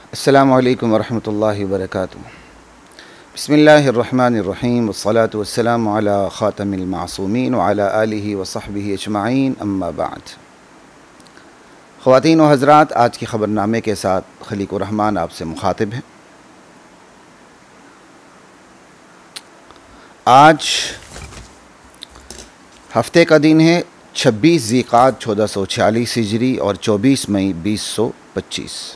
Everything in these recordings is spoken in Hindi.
अस्सलामु अलैकुम वरहमतुल्लाहि वबरकातुहू। बिस्मिल्लाहिर्रहमानिर्रहीम वस्सलातु वस्सलामु अला खातमिल मासूमीन व अला आलिहि व सहबिहि अजमाईन, अम्मा बाद। ख़वातीन व हज़रात, आज की ख़बरनामे के साथ खलीक़ुर रहमान आपसे मुखातिब हैं। आज हफ्ते का दिन है 26 ज़ीक़ात 1446 हिजरी और 24 मई 2025।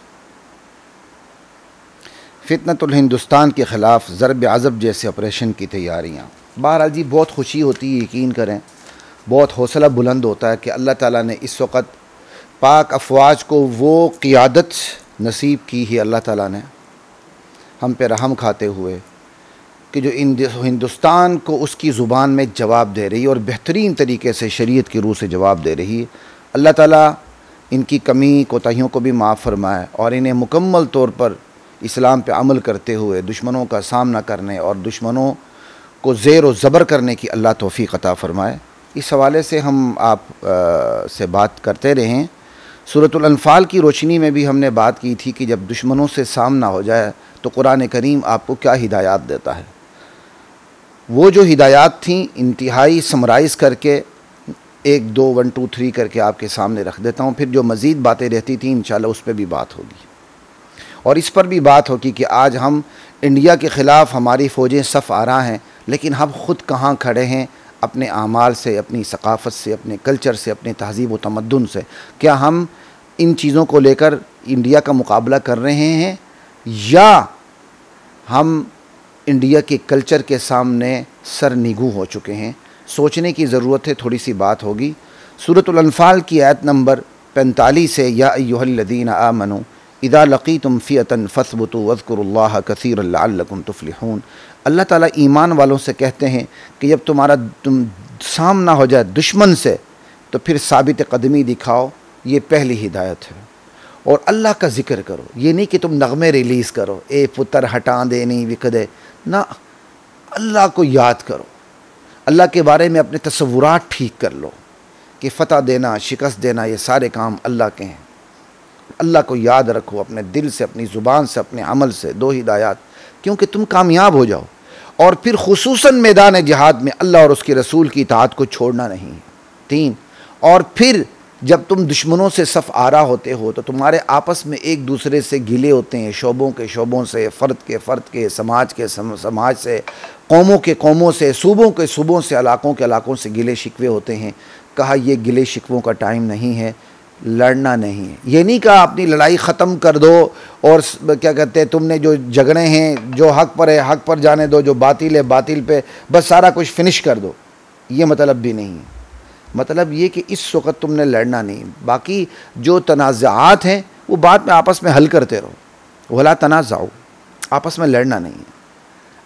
फितनतुल हिंदुस्तान के ख़िलाफ़ ज़रब अज़ब जैसे ऑपरेशन की तैयारियाँ। बहरहाल जी, बहुत खुशी होती है, यकीन करें, बहुत हौसला बुलंद होता है कि अल्लाह ताला ने इस वक्त पाक अफवाज को वो क़ियादत नसीब की है। अल्लाह ताला ने हम पे रहम खाते हुए कि जो हिंदुस्तान को उसकी ज़ुबान में जवाब दे रही है और बेहतरीन तरीके से शरीयत की रूह से जवाब दे रही है। अल्लाह ताला इनकी कमी कोताहियों को भी माफ़ फरमाए और इन्हें मुकम्मल तौर पर इस्लाम पे अमल करते हुए दुश्मनों का सामना करने और दुश्मनों को ज़ेर व ज़बर करने की अल्लाह तौफ़ीक़ अता फ़रमाए। इस हवाले से हम आप से बात करते रहे हैं। सूरतुल अनफ़ाल की रोशनी में भी हमने बात की थी कि जब दुश्मनों से सामना हो जाए तो कुरान करीम आपको क्या हिदायत देता है। वो जो हिदायत थी इंतहाई समराइज़ करके 1 2 1 2 3 करके आपके सामने रख देता हूँ। फिर जो मज़ीद बातें रहती थी इंशाअल्लाह उस पर भी बात होगी और इस पर भी बात होगी कि आज हम इंडिया के ख़िलाफ़ हमारी फ़ौजें सफ़ आरा हैं, लेकिन हम ख़ुद कहाँ खड़े हैं अपने आमाल से, अपनी सकाफ़त से, अपने कल्चर से, अपने तहज़ीब व तमद्दुन से। क्या हम इन चीज़ों को लेकर इंडिया का मुकाबला कर रहे हैं या हम इंडिया के कल्चर के सामने सर निगू हो चुके हैं? सोचने की ज़रूरत है, थोड़ी सी बात होगी। सूरतुल अनफ़ाल की आयत नंबर 45 से या अय्युहल्लज़ीना आमनू इज़ा लक़ीतुम फ़िअतन फ़स्बुतू वज़्कुरुल्लाह कसीरन लअल्लकुम तुफ़्लिहून। अल्लाह ताला ईमान वालों से कहते हैं कि जब तुम सामना हो जाए दुश्मन से तो फिर साबित कदमी दिखाओ। ये पहली हिदायत है। और अल्लाह का ज़िक्र करो, ये नहीं कि तुम नग़मे रिलीज़ करो, ए पुत्र हटा दे नहीं विक दे ना, अल्लाह को याद करो। अल्लाह के बारे में अपने तसव्वुरात ठीक कर लो कि फ़तह देना, शिकस्त देना, ये सारे काम अल्लाह के हैं। अल्लाह को याद रखो अपने दिल से, अपनी ज़ुबान से, अपने अमल से। 2 हिदायत, क्योंकि तुम कामयाब हो जाओ। और फिर खुसूसन मैदान जिहाद में अल्लाह और उसके रसूल की इताअत को छोड़ना नहीं। 3, और फिर जब तुम दुश्मनों से सफ़ आरा होते हो तो तुम्हारे आपस में एक दूसरे से गिले होते हैं, शोबों के शोबों से, फ़र्द के, समाज के समाज से, कौमों के कौमों से, सूबों के सूबों से, इलाक़ों के इलाक़ों से गिले शिकवे होते हैं। कहा ये गिले शिकवों का टाइम नहीं है, लड़ना नहीं है। ये नहीं कहा अपनी लड़ाई ख़त्म कर दो और क्या कहते हैं, तुमने जो झगड़े हैं, जो हक़ पर है हक़ पर जाने दो, जो बातिल है बातिल पे बस सारा कुछ फिनिश कर दो। ये मतलब भी नहीं है। मतलब ये कि इस वक्त तुमने लड़ना नहीं। बाकी जो तनाज़ात हैं वो बाद में आपस में हल करते रहो। वला तनाज़ाओ, आपस में लड़ना नहीं है।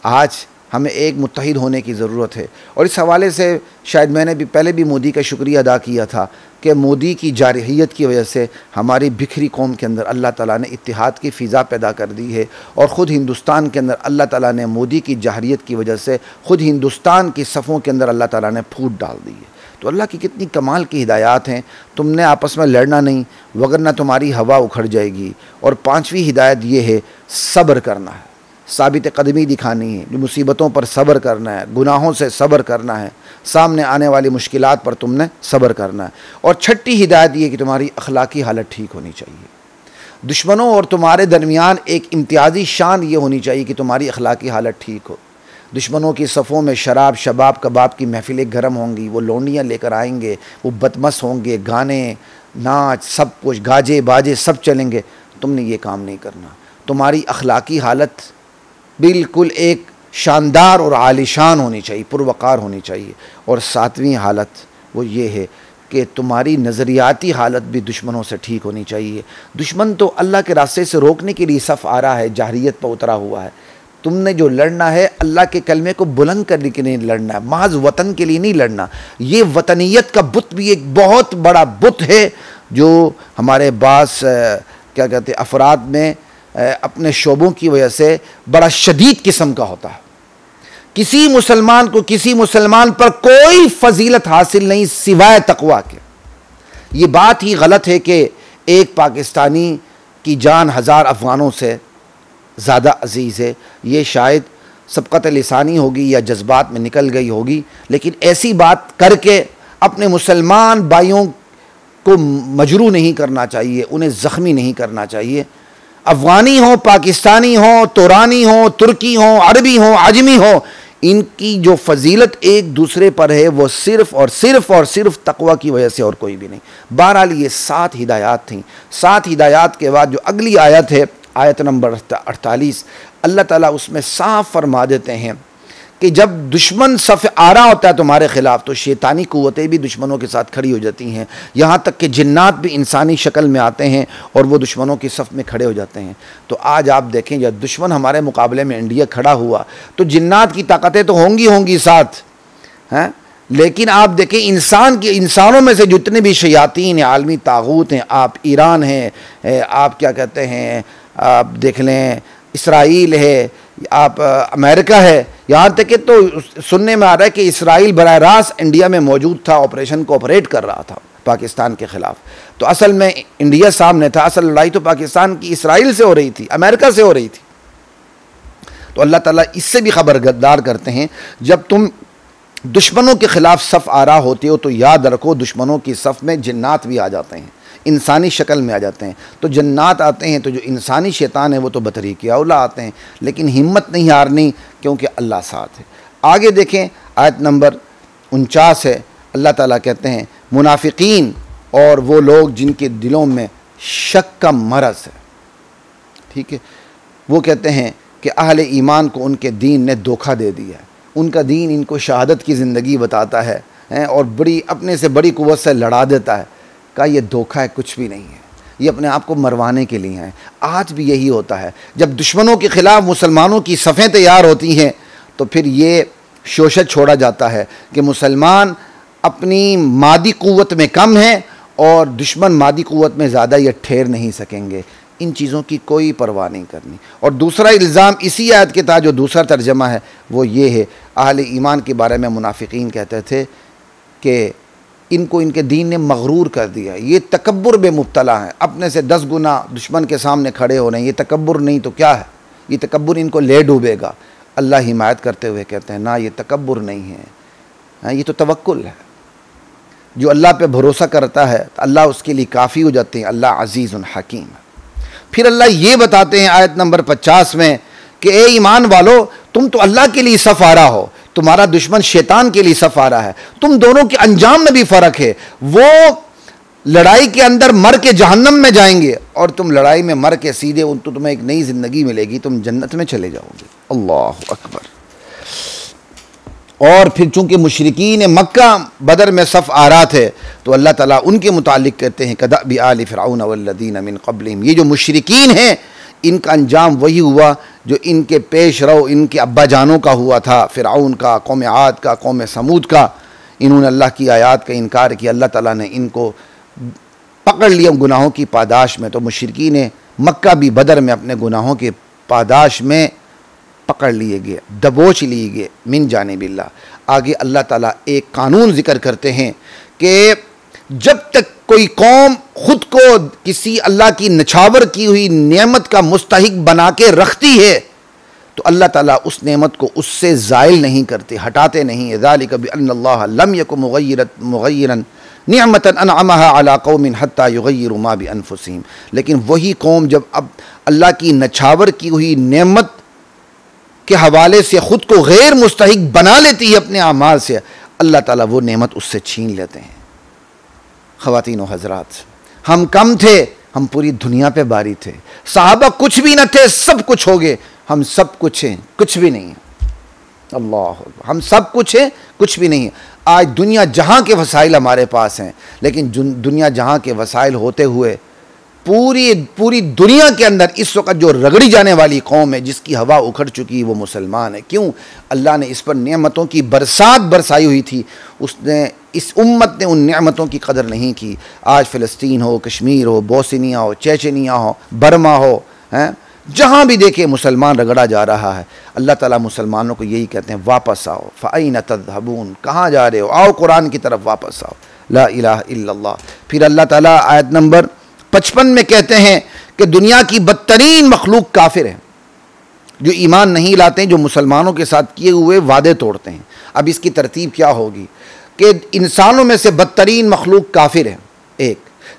आज हमें एक मुत्तहिद होने की ज़रूरत है। और इस हवाले से शायद मैंने भी पहले भी मोदी का शुक्रिया अदा किया था कि मोदी की जारहियत की वजह से हमारी बिखरी कौम के अंदर अल्लाह ताला ने इत्तिहाद की फ़िज़ा पैदा कर दी है। और ख़ुद हिंदुस्तान के अंदर अल्लाह ताला ने मोदी की जारहियत की वजह से ख़ुद हिंदुस्तान की सफ़ों के अंदर अल्लाह ताला ने फूट डाल दी है। तो अल्लाह की कितनी कमाल की हिदायत हैं। तुमने आपस में लड़ना नहीं, वगरना तुम्हारी हवा उखड़ जाएगी। और 5वीं हिदायत ये है, सब्र करना है, साबित कदमी दिखानी है, जो मुसीबतों पर सब्र करना है, गुनाहों से सब्र करना है, सामने आने वाली मुश्किलात पर तुमने सब्र करना है। और 6ठी हिदायत ये कि तुम्हारी अखलाकी हालत ठीक होनी चाहिए। दुश्मनों और तुम्हारे दरमियान एक इम्तियाज़ी शान ये होनी चाहिए कि तुम्हारी अखलाकी हालत ठीक हो। दुश्मनों की सफ़ों में शराब शबाब कबाब की महफ़िलें गर्म होंगी, वो लोंडियाँ लेकर आएंगे, वो बदमस्त होंगे, गाने नाच सब कुछ, गाजे बाजे सब चलेंगे। तुमने ये काम नहीं करना। तुम्हारी अखलाकी हालत बिल्कुल एक शानदार और आलिशान होनी चाहिए, पुरवकार होनी चाहिए। और 7वीं हालत वो ये है कि तुम्हारी नज़रियाती हालत भी दुश्मनों से ठीक होनी चाहिए। दुश्मन तो अल्लाह के रास्ते से रोकने के लिए सफ़ आ रहा है, जाहरियत पर उतरा हुआ है। तुमने जो लड़ना है अल्लाह के कलमे को बुलंद करने के लिए लड़ना है, महज वतन के लिए नहीं लड़ना। ये वतनियत का बुत भी एक बहुत बड़ा बुत है जो हमारे बास क्या कहते हैं अफराद में अपने शोबों की वजह से बड़ा शदीद किस्म का होता है। किसी मुसलमान को किसी मुसलमान पर कोई फजीलत हासिल नहीं सिवाय तकवा के। ये बात ही गलत है कि एक पाकिस्तानी की जान 1000 अफ़गानों से ज़्यादा अजीज़ है। ये शायद सबक़त लिसानी होगी या जज्बात में निकल गई होगी, लेकिन ऐसी बात करके अपने मुसलमान भाइयों को मजरू नहीं करना चाहिए, उन्हें ज़ख्मी नहीं करना चाहिए। अफ़गानी हो, पाकिस्तानी हो, तुरानी हो, तुर्की हो, अरबी हो, आजमी हो, इनकी जो फजीलत एक दूसरे पर है वो सिर्फ़ और सिर्फ तक़वा की वजह से और कोई भी नहीं। बहरहाल ये 7 हिदायत थीं। 7 हिदायत के बाद जो अगली आयत है, आयत नंबर 48, अल्लाह ताला उसमें साफ फरमा देते हैं कि जब दुश्मन सफ़ आ रहा होता है तुम्हारे ख़िलाफ़ तो शैतानी क़ुव्वतें भी दुश्मनों के साथ खड़ी हो जाती हैं, यहाँ तक कि जिन्नात भी इंसानी शक्ल में आते हैं और वो दुश्मनों की सफ़ में खड़े हो जाते हैं। तो आज आप देखें जब दुश्मन हमारे मुकाबले में इंडिया खड़ा हुआ तो जिन्नात की ताकतें तो होंगी साथ हैं, लेकिन आप देखें इंसानों में से जितने भी शयातीन हैं, आलमी तागूत हैं, आप ईरान हैं, आप क्या कहते हैं, आप देख लें इसराइल है, आप अमेरिका है, यहाँ तक कि तो सुनने में आ रहा है कि इसराइल बराह रास्त इंडिया में मौजूद था, ऑपरेशन को ऑपरेट कर रहा था पाकिस्तान के ख़िलाफ़। तो असल में इंडिया सामने था, असल लड़ाई तो पाकिस्तान की इसराइल से हो रही थी, अमेरिका से हो रही थी। तो अल्लाह ताला इससे भी ख़बरदार करते हैं, जब तुम दुश्मनों के ख़िलाफ़ सफ़ आ रहा होते हो तो याद रखो दुश्मनों की सफ़ में जिन्नात भी आ जाते हैं, इंसानी शक्ल में आ जाते हैं। तो जन्नात आते हैं तो जो इंसानी शैतान है वो तो बतरीक़ औला आते हैं, लेकिन हिम्मत नहीं हारनी क्योंकि अल्लाह साथ है। आगे देखें आयत नंबर 49 है, अल्लाह ताला कहते हैं मुनाफिकीन और वो लोग जिनके दिलों में शक का मरज़ है, ठीक है, वो कहते हैं कि अहले ईमान को उनके दीन ने धोखा दे दिया है, उनका दीन इनको शहादत की ज़िंदगी बताता है और बड़ी अपने से बड़ी कुव्वत से लड़ा देता है। का ये धोखा है, कुछ भी नहीं है, ये अपने आप को मरवाने के लिए है। आज भी यही होता है, जब दुश्मनों के ख़िलाफ़ मुसलमानों की सफ़ें तैयार होती हैं तो फिर ये शोशत छोड़ा जाता है कि मुसलमान अपनी मादी क़ुव्वत में कम है और दुश्मन मादी क़ुव्वत में ज़्यादा, ये ठहर नहीं सकेंगे। इन चीज़ों की कोई परवाह नहीं करनी। और दूसरा इल्ज़ाम इसी आयत के था, जो दूसरा तर्जमा है वो ये है, अहले ईमान के बारे में मुनाफिकीन कहते थे कि इनको इनके दीन ने मगरूर कर दिया, ये तकब्बुर में मुब्तला है, अपने से 10 गुना दुश्मन के सामने खड़े हो रहे हैं। ये तकब्बुर नहीं तो क्या है, ये तकब्बुर इनको ले डूबेगा। अल्लाह हिमायत करते हुए कहते हैं ना, ये तकब्बुर नहीं है, ये तो तवक्कुल है। जो अल्लाह पे भरोसा करता है तो अल्लाह उसके लिए काफ़ी हो जाते हैं। अल्लाह अज़ीज़ुन हकीम। फिर अल्लाह ये बताते हैं आयत नंबर 50 में कि ए ईमान वालो, तुम तो अल्लाह के लिए सफ़ आ रहा हो, तुम्हारा दुश्मन शैतान के लिए सफ़ आ रहा है। तुम दोनों के अंजाम में भी फ़र्क है, वो लड़ाई के अंदर मर के जहन्नम में जाएंगे और तुम लड़ाई में मर के सीधे तो तुम्हें एक नई ज़िंदगी मिलेगी, तुम जन्नत में चले जाओगे। अल्लाह अकबर। और फिर चूँकि मुशरिकीन मक्का बदर में सफ़ आ रहा थे तो अल्लाह ताला उनके मुतालिक कहते हैं कदअबि आलि फ़िरऔन वल्लज़ीन मिन क़ब्लिहिम, ये जो मुशरिकीन हैं इनका अंजाम वही हुआ जो इनके पेश रो इनके अब्बा जानों का हुआ था, फ़िरऔन का, कौम आद का, कौम समूद का। इन्होंने अल्लाह की आयात का इनकार किया, अल्लाह ताला ने इनको पकड़ लिया गुनाहों की पादाश में। तो मुशरिकीन मक्का भी बदर में अपने गुनाहों के पादाश में पकड़ लिए गए, दबोच लिए गए मिन जानिबिल्लाह। आगे अल्लाह ताला एक कानून ज़िक्र करते हैं कि जब तक कोई कौम ख़ुद को किसी अल्लाह की नछावर की हुई नेमत का मुस्तहिक बना के रखती है तो अल्लाह ताला उस नेमत को उससे ज़ाइल नहीं करते, हटाते नहीं। ज़ालिका बिअन्नल्लाह लम यकुन मुग़य्यिरन निअमतन अनअमहा अला क़ौमिन हत्ता युग़य्यिरू मा बिअन्फुसिहिम। लेकिन वही कौम जब अब अल्लाह की नछावर की हुई नेमत के हवाले से ख़ुद को गैर मुस्तहिक बना लेती है अपने आमाल से, अल्लाह ताला वो नेमत उससे छीन लेते हैं। ख़वातीन व हज़रात, हम कम थे, हम पूरी दुनिया पे बारी थे। सहाबा कुछ भी न थे, सब कुछ हो गए। हम सब कुछ हैं, कुछ भी नहीं है। अल्लाह, हम सब कुछ हैं, कुछ भी नहीं है। आज दुनिया जहाँ के वसाइल हमारे पास हैं, लेकिन दुनिया जहाँ के वसाइल होते हुए पूरी दुनिया के अंदर इस वक्त जो रगड़ी जाने वाली कौम है, जिसकी हवा उखड़ चुकी है, वो मुसलमान है। क्यों? अल्लाह ने इस पर नेमतों की बरसात बरसाई हुई थी, उसने इस उम्मत ने उन नेमतों की कदर नहीं की। आज फ़लस्तीन हो, कश्मीर हो, बोस्निया हो, चेचनिया हो, बर्मा हो, हैं, जहाँ भी देखे मुसलमान रगड़ा जा रहा है। अल्लाह ताला मुसलमानों को यही कहते हैं, वापस आओ। फ़अैन तज़हबून, कहाँ जा रहे हो? आओ कुरान की तरफ वापस आओ। ला इलाहा इल्लल्लाह। फिर अल्लाह ताला आयत नंबर 55 में कहते हैं कि दुनिया की बदतरीन मखलूक काफिर है, जो ईमान नहीं लाते हैं, जो मुसलमानों के साथ किए हुए वादे तोड़ते हैं। अब इसकी तरतीब क्या होगी कि इंसानों में से बदतरीन मखलूक काफिर है, एक।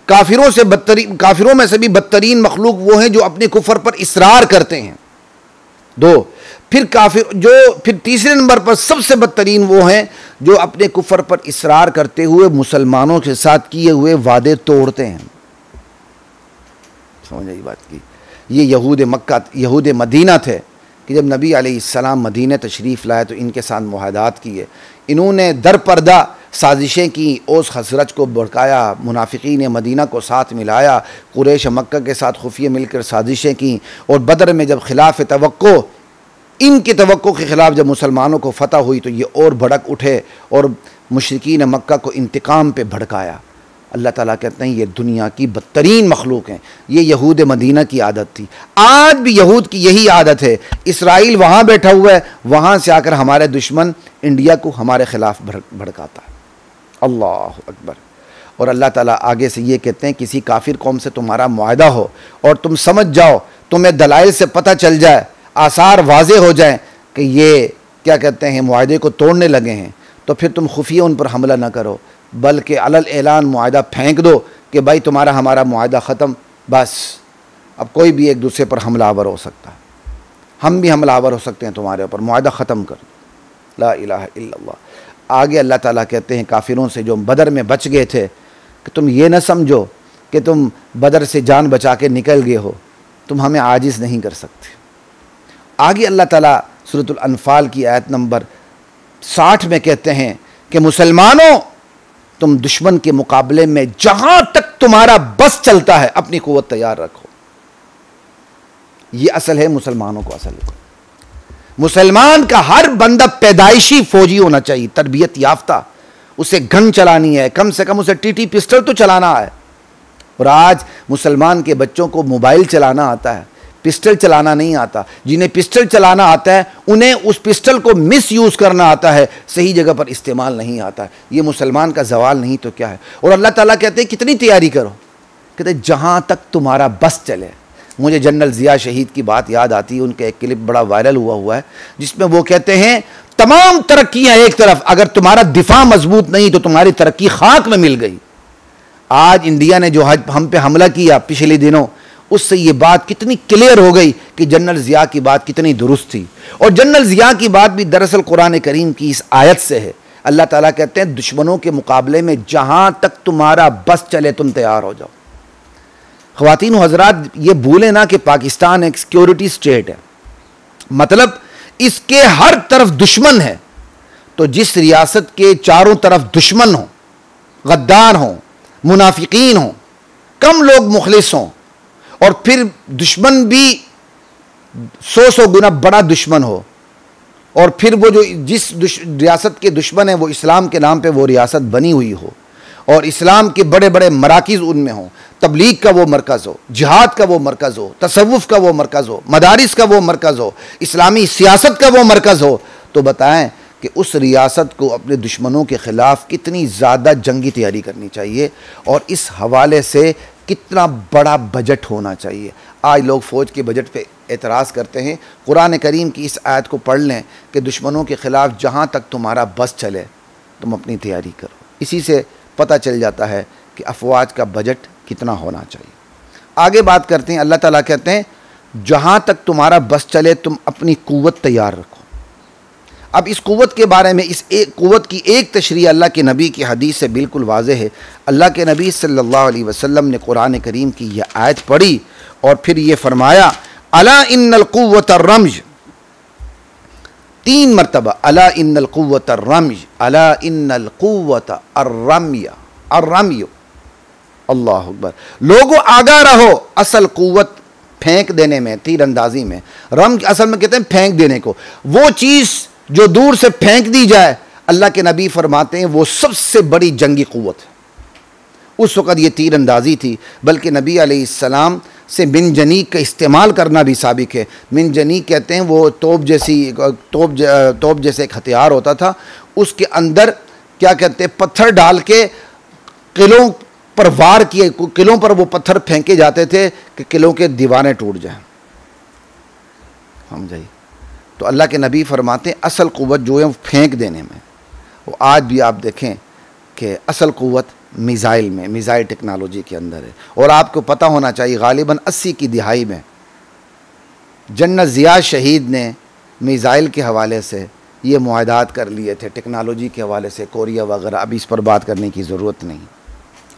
काफिरों में से भी बदतरीन मखलूक वो हैं जो अपने कुफर पर इसरार करते हैं, दो। फिर तीसरे नंबर पर सबसे बदतरीन वो हैं जो अपने कुफर पर इसरार करते हुए मुसलमानों के साथ किए हुए वादे तोड़ते हैं। समझ आई बात की? ये यहूद मदीना थे कि जब नबी अलैहिस्सलाम मदीने तशरीफ़ लाए तो इनके साथ मुआहदात किए। इन्होंने दर पर्दा साजिशें की, ओस खसरज को भड़काया, मुनाफिकीन मदीना को साथ मिलाया, कुरैश मक्का के साथ खुफिया मिलकर साजिशें की। और बदर में जब खिलाफ तवक्को, इनकी तवक्को के ख़िलाफ़ जब मुसलमानों को फ़तह हुई तो ये और भड़क उठे और मुशरिकीन मक्का को इंतकाम पे भड़काया। अल्लाह ताला कहते हैं ये दुनिया की बदतरीन मखलूक हैं। ये यहूद मदीना की आदत थी, आज भी यहूद की यही आदत है। इसराइल वहाँ बैठा हुआ है, वहाँ से आकर हमारे दुश्मन इंडिया को हमारे ख़िलाफ़ भड़काता है। अल्लाह अकबर। और अल्लाह ताला आगे से ये कहते हैं किसी काफिर कौम से तुम्हारा मुआहदा हो और तुम समझ जाओ, तुम्हें दलाइल से पता चल जाए, आसार वाज़े हो जाए कि ये क्या कहते हैं मुआहदे को तोड़ने लगे हैं, तो फिर तुम खुफिया उन पर हमला ना करो, बल्कि अलल ऐलान मुआहदा फेंक दो कि भाई तुम्हारा हमारा मुआहदा ख़त्म, बस अब कोई भी एक दूसरे पर हमलावर हो सकता है, हम भी हमलावर हो सकते हैं तुम्हारे ऊपर, मुआहदा ख़त्म कर। ला इलाहा इल्लल्लाह। आगे अल्लाह ताला कहते हैं काफिरों से जो बदर में बच गए थे कि तुम ये ना समझो कि तुम बदर से जान बचा के निकल गए हो, तुम हमें आजिज़ नहीं कर सकते। आगे अल्लाह ताला सूरतुल अनफाल की आयत नंबर 60 में कहते हैं कि मुसलमानों तुम दुश्मन के मुकाबले में जहां तक तुम्हारा बस चलता है अपनी कुव्वत तैयार रखो। ये असल है मुसलमानों को। असल मुसलमान का हर बंदा पैदाइशी फौजी होना चाहिए, तरबियत याफ्ता। उसे गन चलानी है, कम से कम उसे टीटी पिस्टल तो चलाना है। और आज मुसलमान के बच्चों को मोबाइल चलाना आता है, पिस्टल चलाना नहीं आता। जिन्हें पिस्टल चलाना आता है उन्हें उस पिस्टल को मिस यूज़ करना आता है, सही जगह पर इस्तेमाल नहीं आता है। ये मुसलमान का जवाल नहीं तो क्या है। और अल्लाह ताला कहते हैं कितनी तैयारी करो, कहते जहाँ तक तुम्हारा बस चले। मुझे जनरल ज़िया शहीद की बात याद आती है, उनका एक क्लिप बड़ा वायरल हुआ है जिसमें वो कहते हैं तमाम तरक्कियाँ एक तरफ, अगर तुम्हारा दिफा मजबूत नहीं तो तुम्हारी तरक्की खाक में मिल गई। आज इंडिया ने जो हम पे हमला किया पिछले दिनों, उससे ये बात कितनी क्लियर हो गई कि जनरल ज़िया की बात कितनी दुरुस्त थी। और जनरल ज़िया की बात भी दरअसल कुरान करीम की इस आयत से है। अल्लाह ताला कहते हैं दुश्मनों के मुकाबले में जहाँ तक तुम्हारा बस चले तुम तैयार हो जाओ। ख़वातीन व हज़रात, ये भूलें ना कि पाकिस्तान एक सिक्योरिटी स्टेट है, मतलब इसके हर तरफ दुश्मन है। तो जिस रियासत के चारों तरफ दुश्मन हो, गद्दार हों, मुनाफिकीन हों, कम लोग मुखलिस हों, और फिर दुश्मन भी 100 गुना बड़ा दुश्मन हो, और फिर वो जो जिस रियासत के दुश्मन है वो इस्लाम के नाम पे वो रियासत बनी हुई हो, और इस्लाम के बड़े बड़े मराकिज़ उनमें हों, तबलीग का वो मरकज़ हो, जिहाद का वो मरकज़ हो, तसव्वुफ़ का वो मरकज़ हो, मदारिस का वो मरकज़ हो, इस्लामी सियासत का वो मरकज़ हो, तो बताएं कि उस रियासत को अपने दुश्मनों के ख़िलाफ़ कितनी ज़्यादा जंगी तैयारी करनी चाहिए, और इस हवाले से कितना बड़ा बजट होना चाहिए। आज लोग फ़ौज के बजट पे एतराज़ करते हैं। कुरान करीम की इस आयत को पढ़ लें कि दुश्मनों के ख़िलाफ़ जहाँ तक तुम्हारा बस चले तुम अपनी तैयारी करो। इसी से पता चल जाता है कि अफवाज का बजट कितना होना चाहिए। आगे बात करते हैं, अल्लाह ताला कहते हैं जहाँ तक तुम्हारा बस चले तुम अपनी कुव्वत तैयार रखो। अब इस कुव्वत के बारे में, इस एक कुव्वत की एक तशरीह अल्लाह के नबी की हदीस से बिल्कुल वाज़ेह है। अल्लाह के नबी सल्लल्लाहु अलैहि वसल्लम ने कुरान करीम की यह आयत पढ़ी और फिर ये फरमाया अला इन्नल कुव्वत अर्रम्ज, 3 मरतबा अला इन्नल कुव्वत अर्रम्ज, अला इन्नल कुव्वत अर्रम्य, अर्रम्य। अल्लाह अकबर। लोगों आगाह रहो, असल कुव्वत फेंक देने में, तीरंदाजी में। रम असल में कहते हैं फेंक देने को, वो चीज़ जो दूर से फेंक दी जाए। अल्लाह के नबी फरमाते हैं वो सबसे बड़ी जंगी कुव्वत है। उस वक़्त ये तीरंदाजी थी, बल्कि नबी अलैहिस्सलाम से मिनजनीक का इस्तेमाल करना भी साबिक है। मिनजनीक कहते हैं वो तोप जैसे एक हथियार होता था, उसके अंदर क्या कहते हैं पत्थर डाल के किलों पर वार किए, किलों पर वो पत्थर फेंके जाते थे कि किलों के दीवारें टूट जाएं। समझाइए। तो अल्लाह के नबी फरमाते हैं असल क़ुव्वत जो है फेंक देने में, वो आज भी आप देखें कि असल क़ुव्वत मिज़ाइल में, मिज़ाइल टेक्नोलॉजी के अंदर है। और आपको पता होना चाहिए गालिबन 80 की दिहाई में जन्नत ज़िया शहीद ने मिज़ाइल के हवाले से ये मुआहदात कर लिए थे, टेक्नोलॉजी के हवाले से, कोरिया वगैरह। अब इस पर बात करने की ज़रूरत नहीं।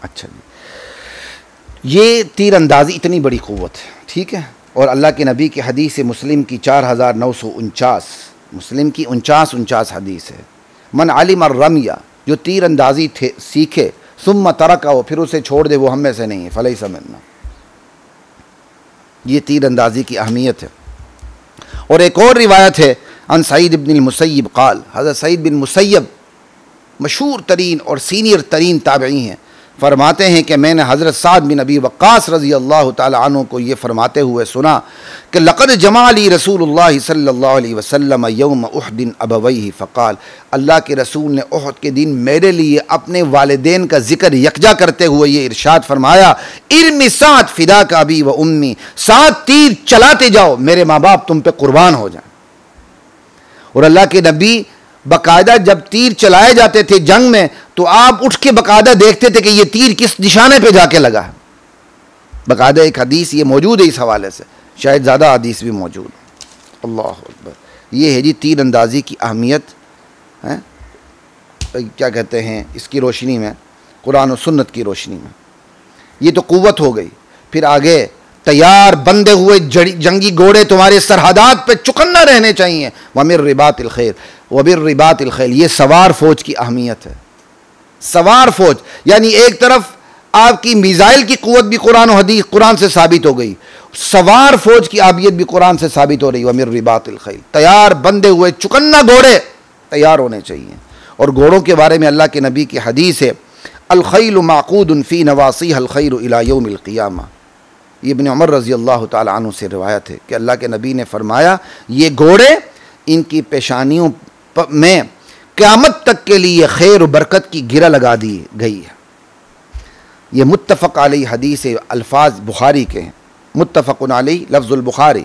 अच्छा जी, ये तीर अंदाज़ी इतनी बड़ी क़ुव्वत है, ठीक है। और अल्लाह के नबी की हदीस मुस्लिम की 4949, मुस्लिम की 49 हदीस है, मन आलिम रमिया, जो तीर अंदाज़ी थे सीखे, सुम्मा तरका हो, फिर उसे छोड़ दे, वो हम में से नहीं है, फलई समझना। ये तीर अंदाज़ी की अहमियत है। और एक और रिवायत है अन सईद बिन मुसय्यब क़ाल, हज़रत सईद बिन मुसय्यब मशहूर तरीन और सीनियर तरीन ताबई हैं, फरमाते हैं कि मैंने हज़रत साद बिन अबी वक्कास रज़ी अल्लाह ताला अन्हु को ये फरमाते हुए सुना कि लक़द जमा ली रसूलुल्लाह सल्लल्लाहु अलैहि वसल्लम यौम उहदिन अबवैहि फ़क़ाल, अल्लाह के रसूल ने उहद के दिन मेरे लिए अपने वालिदैन का ज़िक्र यकजा करते हुए ये इरशाद फरमाया, इर्मि साद फ़िदा का अबी व उम्मी, 7 तीर चलाते जाओ, मेरे माँ बाप तुम पे कुर्बान हो जाए। और अल्लाह के नबी बाकायदा जब तीर चलाए जाते थे जंग में, तो आप उठ के बाकायदा देखते थे कि ये तीर किस निशाने पे जाके लगा है। बाकायदा एक हदीस ये मौजूद है इस हवाले से, शायद ज़्यादा हदीस भी मौजूद। अल्लाह अकबर। ये है जी तीर अंदाज़ी की अहमियत है, क्या कहते हैं, इसकी रोशनी में, कुरान और सुन्नत की रोशनी में। ये तो क़ुव्वत हो गई। फिर आगे तैयार बंधे हुए जंगी घोड़े तुम्हारे सरहदात पे चुकन्ना रहने चाहिए। वमिर रिबातिल खैर, वबिर रिबातिल खैल, ये सवार फौज की अहमियत है। सवार फौज यानी एक तरफ आपकी मिसाइल की क़ुव्वत भी कुरान और हदीस, कुरान से साबित हो गई, सवार फौज की अहमियत भी कुरान से साबित हो रही। वमिर रिबातिल खैल, तैयार बंधे हुए चुकन्ना घोड़े तैयार होने चाहिए। और घोड़ों के बारे में अल्लाह के नबी की हदीस है, अल खैल माक़ूदुन फ़ी नवासी अल खैर इला यौमिल क़ियामा। ये इब्न उमर रज़ी अल्लाह ताला अन्हु से रिवायत है कि अल्लाह के नबी ने फरमाया, ये घोड़े इनकी पेशानियों में क़यामत तक के लिए खैर और बरकत की गिरा लगा दी गई है। ये मुत्तफ़क़ अलैहि हदीस है, अल्फाज बुखारी के हैं, मुत्तफ़क़ुन अलैहि लफ्ज़ुल बुखारी।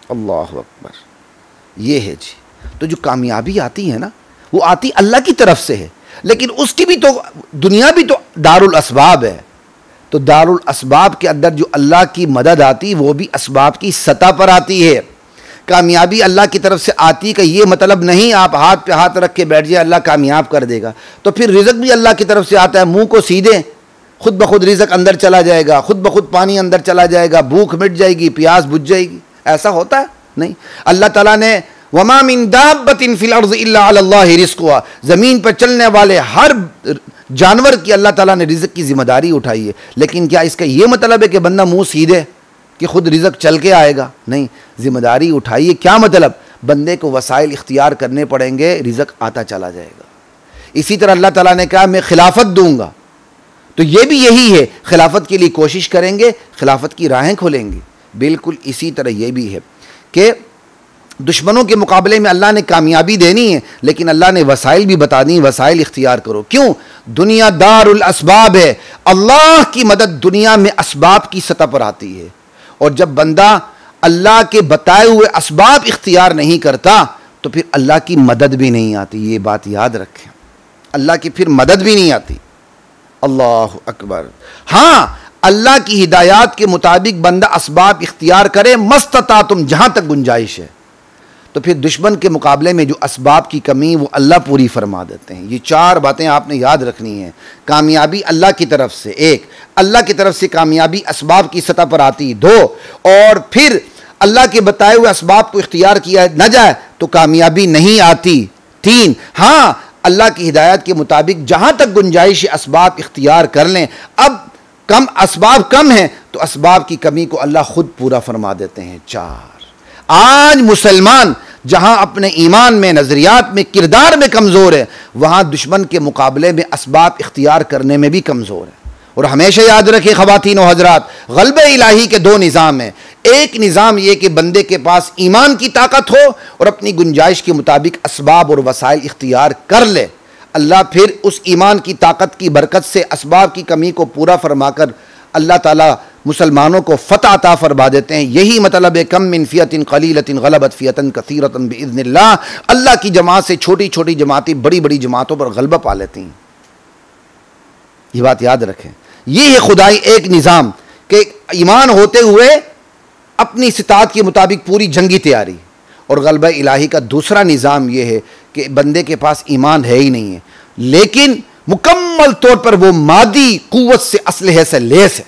अल्लाहु अकबर। ये है जी। तो जो कामयाबी आती है ना, वो आती अल्लाह की तरफ से है, लेकिन उसकी भी तो दुनिया भी तो दारुल असबाब है। तो दारुल असबाब के अंदर जो अल्लाह की मदद आती, वो भी असबाब की सतह पर आती है। कामयाबी अल्लाह की तरफ से आती का ये मतलब नहीं आप हाथ पे हाथ रख के बैठ जाए अल्लाह कामयाब कर देगा। तो फिर रिज़्क़ भी अल्लाह की तरफ से आता है, मुंह को सीधे, खुद ब खुद रिज़्क़ अंदर चला जाएगा, खुद ब खुद पानी अंदर चला जाएगा, भूख मिट जाएगी, प्यास बुझ जाएगी। ऐसा होता है नहीं। अल्लाह ताला ने वमा मिन दाब्बतिन फिल अर्ज़ि इल्ला अलल्लाहि रिज़्क़ुहा, ज़मीन पर चलने वाले हर जानवर की अल्लाह ताला ने रिज़्क़ की जिम्मेदारी उठाई है। लेकिन क्या इसका ये मतलब है कि बंदा मुंह सीधे कि खुद रिज़्क़ चल के आएगा? नहीं, जिम्मेदारी उठाइए। क्या मतलब? बंदे को वसाइल इख्तियार करने पड़ेंगे, रिज़्क़ आता चला जाएगा। इसी तरह अल्लाह ताला ने कहा मैं खिलाफत दूंगा, तो ये भी यही है, खिलाफत के लिए कोशिश करेंगे, खिलाफत की राहें खोलेंगे। बिल्कुल इसी तरह ये भी है कि दुश्मनों के मुकाबले में अल्लाह ने कामयाबी देनी है, लेकिन अल्लाह ने वसाइल भी बता दी, वसाइल इख्तियार करो। क्यों? दुनिया दारुल असबाब है। अल्लाह की मदद दुनिया में असबाब की सतह पर आती है। और जब बंदा अल्लाह के बताए हुए असबाब इख्तियार नहीं करता, तो फिर अल्लाह की मदद भी नहीं आती। ये बात याद रखें, अल्लाह की फिर मदद भी नहीं आती। अल्लाह अकबर। हाँ, अल्लाह की हिदायत के मुताबिक बंदा असबाब इख्तियार करे, मस्तता तुम, जहां तक गुंजाइश है, तो फिर दुश्मन के मुकाबले में जो असबाब की कमी वो अल्लाह पूरी फरमा देते हैं। ये 4 बातें आपने याद रखनी है। कामयाबी अल्लाह की तरफ से, 1 अल्लाह की तरफ से कामयाबी असबाब की सतह पर आती, 2 और फिर अल्लाह के बताए हुए असबाब को इख्तियार किया न जाए तो कामयाबी नहीं आती, 3 हाँ, अल्लाह की हिदायत के मुताबिक जहां तक गुंजाइश असबाब इख्तियार कर लें। अब कम असबाब कम हैं तो असबाब की कमी को अल्लाह खुद पूरा फरमा देते हैं। 4 आज मुसलमान जहां अपने ईमान में, नजरियात में, किरदार में कमजोर है, वहां दुश्मन के मुकाबले में असबाब इख्तियार करने में भी कमजोर है। और हमेशा याद रखें ख़वातीन और हजरात, ग़ल्बे इलाही के 2 निज़ाम हैं। एक निज़ाम ये कि बंदे के पास ईमान की ताकत हो और अपनी गुंजाइश के मुताबिक असबाब और वसाइल इख्तियार कर ले। अल्लाह फिर उस ईमान की ताकत की बरकत से असबाब की कमी को पूरा फरमाकर अल्लाह ताला मुसलमानों को फ़तह अता फरमा देते हैं। यही मतलब है, कम मिन फ़ियतिन क़लीलतिन ग़लबत फ़ियतन कसीरतन बिइज़्निल्लाह। अल्लाह की जमात से छोटी छोटी जमातें बड़ी बड़ी जमातों पर गलबा पा लेती हैं। ये बात याद रखें। ये है खुदाई एक निज़ाम कि ईमान होते हुए अपनी इस्तिताअत के मुताबिक पूरी जंगी तैयारी। और गलबा इलाही का दूसरा निज़ाम यह है कि बंदे के पास ईमान है ही नहीं है, लेकिन मुकम्मल तौर पर वो मादी कुव्वत से असलहे से लेस है।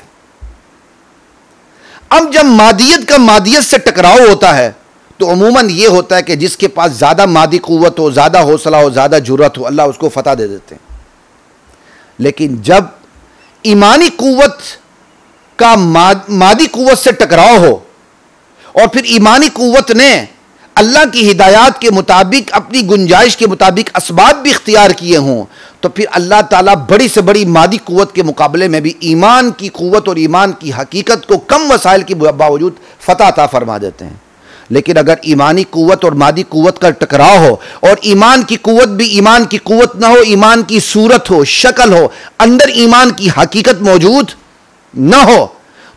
अब जब मादियत का मादियत से टकराव होता है तो अमूमन यह होता है कि जिसके पास ज़्यादा मादी कुव्वत हो, ज़्यादा हौसला हो, ज़्यादा जुर्रत हो, अल्लाह उसको फतह दे देते हैं। लेकिन जब ईमानी कुव्वत का मादी कुव्वत से टकराव हो और फिर ईमानी कुव्वत ने अल्लाह की हिदायत के मुताबिक अपनी गुंजाइश के मुताबिक असबाब भी इख्तियार किए हों, तो फिर अल्लाह ताला बड़ी से बड़ी मादी कुव्वत के मुकाबले में भी ईमान की कुव्वत और ईमान की हकीकत को कम वसाइल के बावजूद फतह अता फरमा देते हैं। लेकिन अगर ईमानी कुव्वत और मादी कुव्वत का टकराव हो और ईमान की कुव्वत भी ईमान की कुव्वत ना हो, ईमान की सूरत हो, शक्ल हो, अंदर ईमान की हकीकत मौजूद ना हो,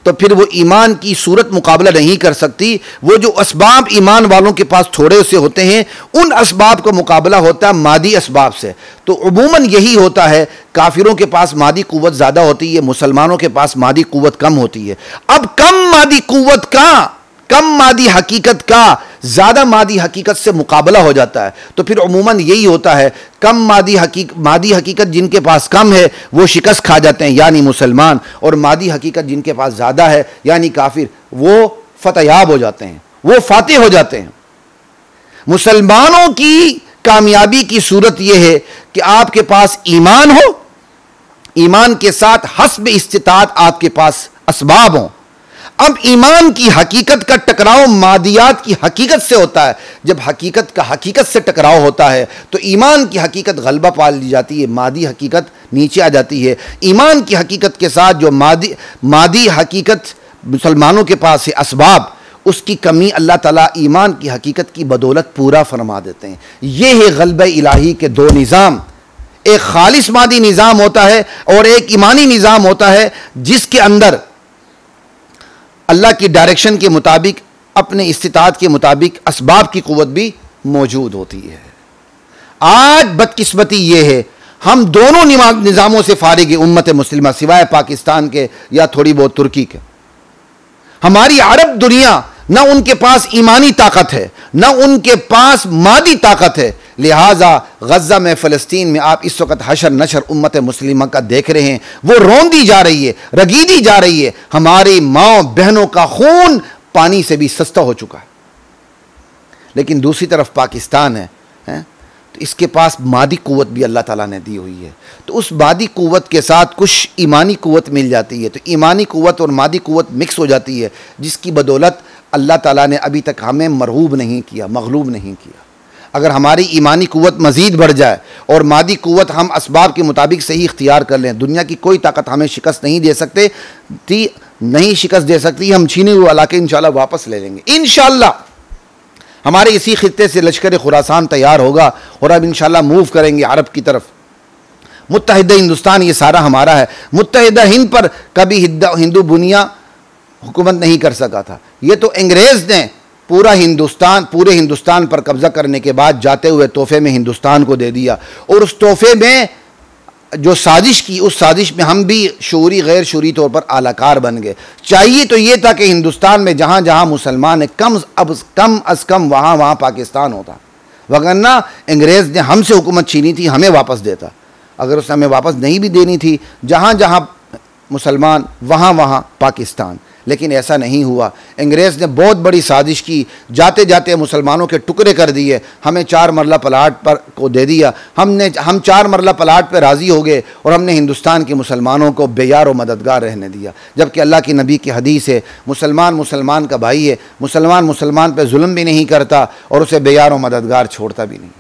तो फिर वो ईमान की सूरत मुकाबला नहीं कर सकती। वो जो असबाब ईमान वालों के पास थोड़े से होते हैं, उन असबाब का मुकाबला होता है मादी असबाब से। तो अमूमन यही होता है, काफिरों के पास मादी कुव्वत ज़्यादा होती है, मुसलमानों के पास मादी कुव्वत कम होती है। अब कम मादी कुव्वत का, कम मादी हकीकत का ज़्यादा मादी हकीकत से मुकाबला हो जाता है। तो फिर अमूमन यही होता है, कम मादी हकीकत जिनके पास कम है वो शिकस्त खा जाते हैं, यानी मुसलमान, और मादी हकीकत जिनके पास ज़्यादा है यानी काफिर, वो फतयाब हो जाते हैं, वो फातेह हो जाते हैं। मुसलमानों की कामयाबी की सूरत यह है कि आपके पास ईमान हो, ईमान के साथ हस्ब इस्तिताअत आपके पास असबाब हों। अब ईमान की हकीकत का टकराव मादियात की हकीकत से होता है। जब हकीकत का हकीकत से टकराव होता है तो ईमान की हकीकत गलबा पा ली जाती है, मादी हकीकत नीचे आ जाती है। ईमान की हकीकत के साथ जो मादी हकीकत मुसलमानों के पास है, असबाब, उसकी कमी अल्लाह ताला ईमान की हकीकत की बदौलत पूरा फरमा देते हैं। यह है गलबा इलाही के दो निज़ाम। एक खालिस मादी निज़ाम होता है और एक ईमानी निज़ाम होता है, जिसके अंदर अल्लाह की डायरेक्शन के मुताबिक, अपने इस्तिताअत के मुताबिक असबाब की कुव्वत भी मौजूद होती है। आज बदकिस्मती ये है, हम दोनों निज़ामों से फारिग है उम्मत मुस्लिमा, सिवाय पाकिस्तान के या थोड़ी बहुत तुर्की के। हमारी अरब दुनिया, ना उनके पास ईमानी ताकत है, ना उनके पास मादी ताकत है। लिहाजा गज़ा में, फ़लस्तीन में आप इस वक्त हशर नशर उम्मत मुस्लिमा का देख रहे हैं, वो रोंदी जा रही है, रगीदी जा रही है। हमारी माँ बहनों का खून पानी से भी सस्ता हो चुका है। लेकिन दूसरी तरफ पाकिस्तान है, तो इसके पास मादी कुव्वत भी अल्लाह ताला ने दी हुई है। तो उस मादी कुव्वत के साथ कुछ ईमानी कुव्वत मिल जाती है, तो ईमानी कुव्वत और मादी कुव्वत मिक्स हो जाती है, जिसकी बदौलत अल्लाह ताला ने अभी तक हमें मरगूब नहीं किया, मगलूब नहीं किया। अगर हमारी ईमानी कुव्वत मज़ीद बढ़ जाए और मादी कुव्वत हम असबाब के मुताबिक सही इख्तियार कर लें, दुनिया की कोई ताकत हमें शिकस्त नहीं दे सकती। हम छीने हुए इलाके इंशाल्लाह वापस ले लेंगे। इंशाल्लाह हमारे इसी खित्ते से लश्कर खुरासान तैयार होगा और अब इंशाल्लाह मूव करेंगे अरब की तरफ। मुत्तहिदा हिंदुस्तान ये सारा हमारा है। मुत्तहिदा हिंद पर कभी हिंदू बुनिया हुकूमत नहीं कर सका था। ये तो अंग्रेज़ ने पूरे हिंदुस्तान पर कब्ज़ा करने के बाद जाते हुए तोहफे में हिंदुस्तान को दे दिया, और उस तोहफे में जो साजिश की, उस साजिश में हम भी शूरी गैर शूरी तौर पर आलाकार बन गए। चाहिए तो ये था कि हिंदुस्तान में जहाँ जहाँ मुसलमान है, कम अज़ कम वहाँ पाकिस्तान होता, वगरना अंग्रेज़ ने हमसे हुकूमत छीनी थी, हमें वापस देता। अगर उसने हमें वापस नहीं भी देनी थी, जहाँ जहाँ मुसलमान वहाँ पाकिस्तान, लेकिन ऐसा नहीं हुआ। अंग्रेज़ ने बहुत बड़ी साजिश की, जाते जाते मुसलमानों के टुकड़े कर दिए, हमें 4 मरला प्लाट पर को दे दिया। हम 4 मरला प्लाट पर राज़ी हो गए और हमने हिंदुस्तान के मुसलमानों को बेयार व मददगार रहने दिया। जबकि अल्लाह की नबी की हदीस है, मुसलमान का भाई है, मुसलमान पर जुल्म भी नहीं करता और उसे बेयार व मददगार छोड़ता भी नहीं।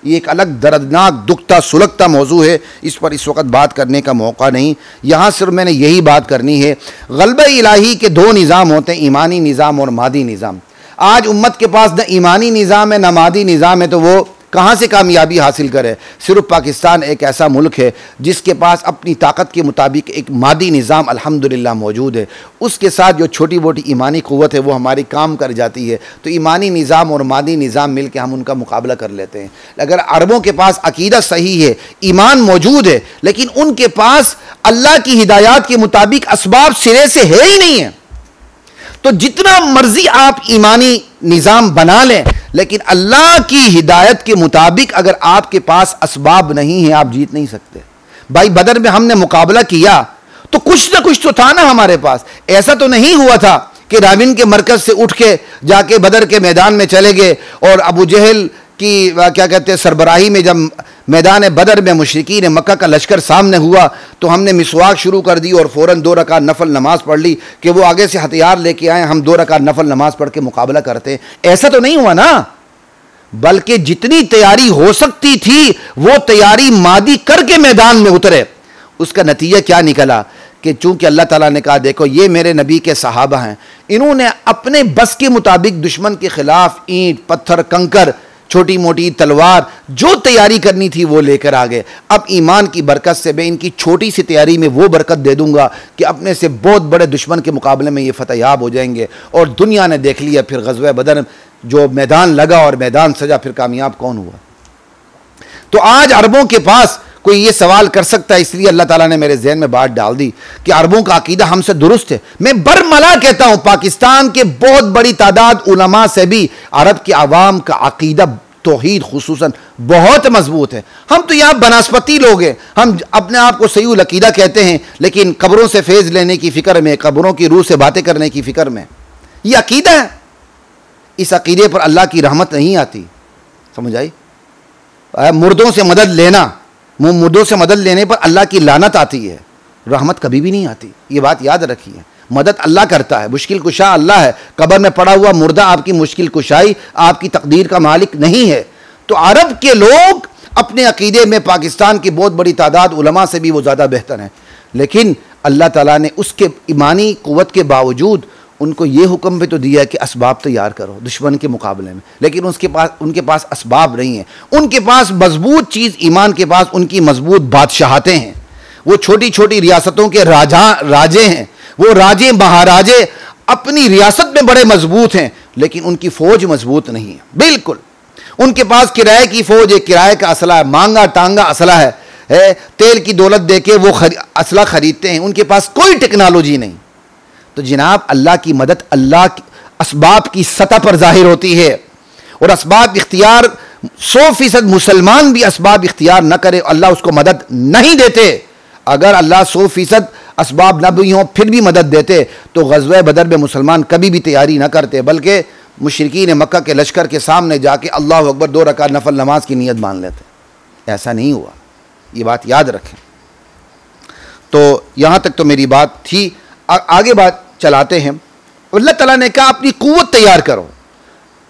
ये एक अलग दर्दनाक, दुखता सुलगता मौजू है, इस पर इस वक्त बात करने का मौका नहीं। यहाँ सिर्फ मैंने यही बात करनी है, गलबा इलाही के 2 निज़ाम होते हैं, ईमानी निज़ाम और मादी निज़ाम। आज उम्मत के पास न ईमानी निज़ाम है न मादी निज़ाम है, तो वो कहाँ से कामयाबी हासिल करे? सिर्फ पाकिस्तान एक ऐसा मुल्क है जिसके पास अपनी ताकत के मुताबिक एक मादी निज़ाम अल्हम्दुलिल्लाह मौजूद है। उसके साथ जो छोटी मोटी ईमानी क़ुव्वत है वो हमारी काम कर जाती है, तो ईमानी निज़ाम और मादी निज़ाम मिल के हम उनका मुकाबला कर लेते हैं। अगर अरबों के पास अकीदा सही है, ईमान मौजूद है, लेकिन उनके पास अल्लाह की हिदायत के मुताबिक असबाब सिरे से है ही नहीं है, तो जितना मर्जी आप ईमानी निज़ाम बना लें, लेकिन अल्लाह की हिदायत के मुताबिक अगर आपके पास असबाब नहीं है, आप जीत नहीं सकते। भाई बदर में हमने मुकाबला किया तो कुछ ना कुछ तो था ना हमारे पास। ऐसा तो नहीं हुआ था कि राविन के मरकज से उठ के जाके बदर के मैदान में चले गए और अबू जहल की क्या कहते हैं सरबराही में जब मैदान बदर में मुशरिकीन मक्का का लश्कर सामने हुआ तो हमने मिसवाक शुरू कर दी और फ़ौरन 2 रकात नफल नमाज पढ़ ली कि वो आगे से हथियार लेके आए, हम 2 रकात नफल नमाज पढ़ के मुकाबला करते हैं। ऐसा तो नहीं हुआ ना, बल्कि जितनी तैयारी हो सकती थी वो तैयारी मादी करके मैदान में उतरे। उसका नतीजा क्या निकला कि चूंकि अल्लाह ताला ने कहा देखो ये मेरे नबी के सहाबा हैं, इन्होंने अपने बस के मुताबिक दुश्मन के खिलाफ ईंट पत्थर कंकर छोटी मोटी तलवार जो तैयारी करनी थी वो लेकर आ गए। अब ईमान की बरकत से मैं इनकी छोटी सी तैयारी में वो बरकत दे दूंगा कि अपने से बहुत बड़े दुश्मन के मुकाबले में ये फतेहयाब हो जाएंगे। और दुनिया ने देख लिया फिर ग़ज़वा बदर जो मैदान लगा और मैदान सजा, फिर कामयाब कौन हुआ? तो आज अरबों के पास कोई ये सवाल कर सकता है, इसलिए अल्लाह ताला ने मेरे ज़हन में बात डाल दी कि अरबों का अकीदा हमसे दुरुस्त है। मैं बरमला कहता हूँ पाकिस्तान के बहुत बड़ी तादाद उलमा से भी अरब के अवाम का अकीदा तौहीद खुसूसन बहुत मजबूत है। हम तो यहाँ बनस्पति लोग हैं, हम अपने आप को सही अकीदा कहते हैं, लेकिन कब्रों से फैज़ लेने की फ़िक्र में, कब्रों की रूह से बातें करने की फ़िक्र में, ये अकीदा है। इस अकीदे पर अल्लाह की रहमत नहीं आती, समझ आई? मुर्दों से मदद लेना, मुर्दों से मदद लेने पर अल्लाह की लानत आती है, रहमत कभी भी नहीं आती। ये बात याद रखिए। मदद अल्लाह करता है, मुश्किल कुशा अल्लाह है। कब्र में पड़ा हुआ मुर्दा आपकी मुश्किल कुशाई, आपकी तकदीर का मालिक नहीं है। तो अरब के लोग अपने अकीदे में पाकिस्तान की बहुत बड़ी तादाद उलमा से भी वो ज़्यादा बेहतर हैं, लेकिन अल्लाह ताला ने उसके ईमानी क़ुव्वत के बावजूद उनको ये हुक्म भी तो दिया है कि असबाब तैयार करो दुश्मन के मुकाबले में, लेकिन उनके पास असबाब नहीं है। उनके पास मजबूत चीज़ ईमान के पास उनकी मजबूत बादशाहतें हैं। वो छोटी छोटी रियासतों के राजे हैं, वो राजे महाराजे अपनी रियासत में बड़े मजबूत हैं, लेकिन उनकी फ़ौज मजबूत नहीं है। बिल्कुल उनके पास किराए की फ़ौज है, किराए का असला है, मांगा टांगा असला है, तेल की दौलत देके वो असला खरीदते हैं, उनके पास कोई टेक्नोलॉजी नहीं। तो जनाब अल्लाह की मदद अल्लाह की असबाब की सतह पर जाहिर होती है, और असबाब इख्तियार 100% मुसलमान भी असबाब इख्तियार न करे अल्लाह उसको मदद नहीं देते। अगर अल्लाह 100% असबाब न भी हों फिर भी मदद देते तो ग़ज़वा बदर में मुसलमान कभी भी तैयारी न करते, बल्कि मुशरिकीन मक्का के लश्कर के सामने जाके अल्लाहु अकबर 2 रकात नफल नमाज की नीयत मान लेते। ऐसा नहीं हुआ, ये बात याद रखें। तो यहाँ तक तो मेरी बात थी, आगे बात चलाते हैं। अल्लाह ताला ने कहा अपनी क़ुव्वत तैयार करो।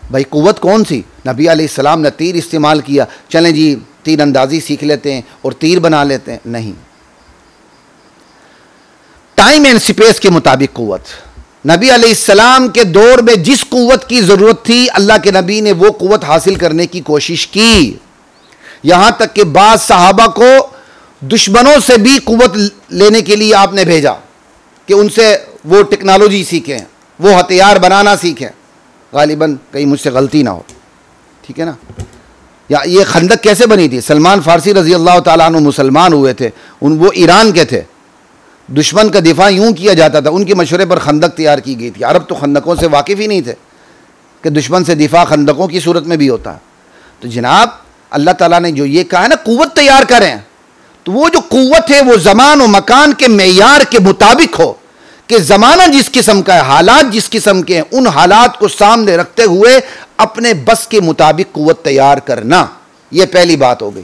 भाई क़ुव्वत कौन सी? नबी अलैहिस्सलाम ने तीर इस्तेमाल किया, चलें जी तीर अंदाज़ी सीख लेते हैं और तीर बना लेते हैं, नहीं। टाइम एंड स्पेस के मुताबिक क़ुव्वत, नबी अलैहिस्सलाम के दौर में जिस क़ुव्वत की ज़रूरत थी अल्लाह के नबी ने वो क़ुव्वत हासिल करने की कोशिश की। यहां तक कि बाद सहाबा को दुश्मनों से भी क़ुव्वत लेने के लिए आपने भेजा कि उनसे वो टेक्नोलॉजी सीखें, वो हथियार बनाना सीखें। गालिबन कहीं मुझसे गलती ना हो, ठीक है ना? या ये खंदक कैसे बनी थी? सलमान फ़ारसी रज़ी अल्लाह ताला अन्हु मुसलमान हुए थे, वो ईरान के थे। दुश्मन का दिफा यूं किया जाता था, उनके मशवरे पर खंदक तैयार की गई थी। अरब तो खंदकों से वाकिफ़ ही नहीं थे कि दुश्मन से दिफा खंदकों की सूरत में भी होता है। तो जनाब अल्लाह ताला ने जो ये कहा है ना क़ुव्वत तैयार करें, तो वो जो क़ुव्वत है वो ज़मान और मकान के मेयार के मुताबिक हो कि ज़माना जिस किस्म का है, हालात जिस किस्म के हैं, उन हालात को सामने रखते हुए अपने बस के मुताबिक क़ुव्वत तैयार करना। ये पहली बात हो गई।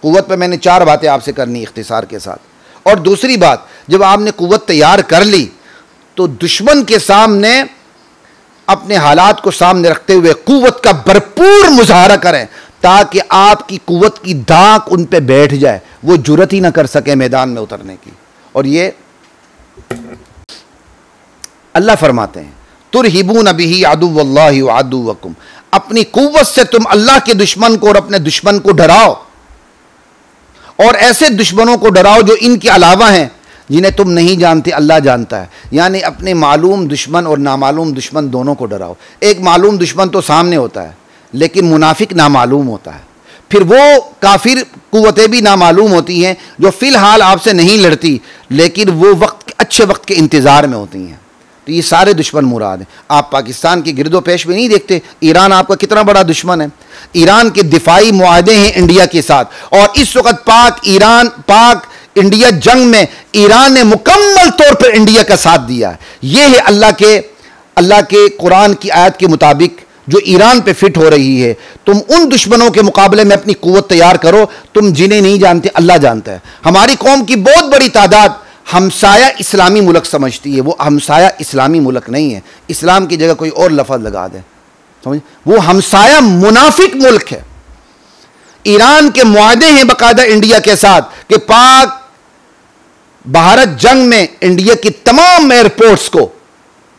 क़ुव्वत पर मैंने 4 बातें आपसे करनी इख्तिसार के साथ। और दूसरी बात, जब आपने क़ुव्वत तैयार कर ली तो दुश्मन के सामने अपने हालात को सामने रखते हुए क़ुव्वत का भरपूर मुज़ाहरा करें ताकि आपकी क़ुव्वत की दाग उन पे बैठ जाए, वो जुर्रत ही ना कर सके मैदान में उतरने की। और ये अल्लाह फरमाते हैं तुरहिबून बिही अदुव्वल्लाहि व अदुव्वकुम, अपनी कुव्वत से तुम अल्लाह के दुश्मन को और अपने दुश्मन को डराओ, और ऐसे दुश्मनों को डराओ जो इनके अलावा हैं, जिन्हें तुम नहीं जानते अल्लाह जानता है। यानी अपने मालूम दुश्मन और नामालूम दुश्मन दोनों को डराओ। एक मालूम दुश्मन तो सामने होता है, लेकिन मुनाफिक नामालूम होता है। फिर वो काफिर कुव्वतें भी नामालूम होती हैं जो फिलहाल आपसे नहीं लड़ती, लेकिन वो अच्छे वक्त के इंतज़ार में होती हैं। तो ये सारे दुश्मन मुराद हैं। आप पाकिस्तान की गिरदो पेश में नहीं देखते, ईरान आपका कितना बड़ा दुश्मन है। ईरान के दिफाई मुआहदे हैं इंडिया के साथ, और इस वक्त पाक इंडिया जंग में ईरान ने मुकम्मल तौर पर इंडिया का साथ दिया है। यह है अल्लाह के कुरान की आयत के मुताबिक जो ईरान पे फिट हो रही है। तुम उन दुश्मनों के मुकाबले में अपनी कुव्वत तैयार करो, तुम जिन्हें नहीं जानते अल्लाह जानता है। हमारी कौम की बहुत बड़ी तादाद हमसाया इस्लामी मुल्क समझती है, वो हमसाया इस्लामी मुल्क नहीं है। इस्लाम की जगह कोई और लफ्ज़ लगा दे, समझ, वो हमसाया मुनाफिक मुल्क है। ईरान के मुआहदे हैं बाकायदा इंडिया के साथ कि पाक भारत जंग में इंडिया की तमाम एयरपोर्ट्स को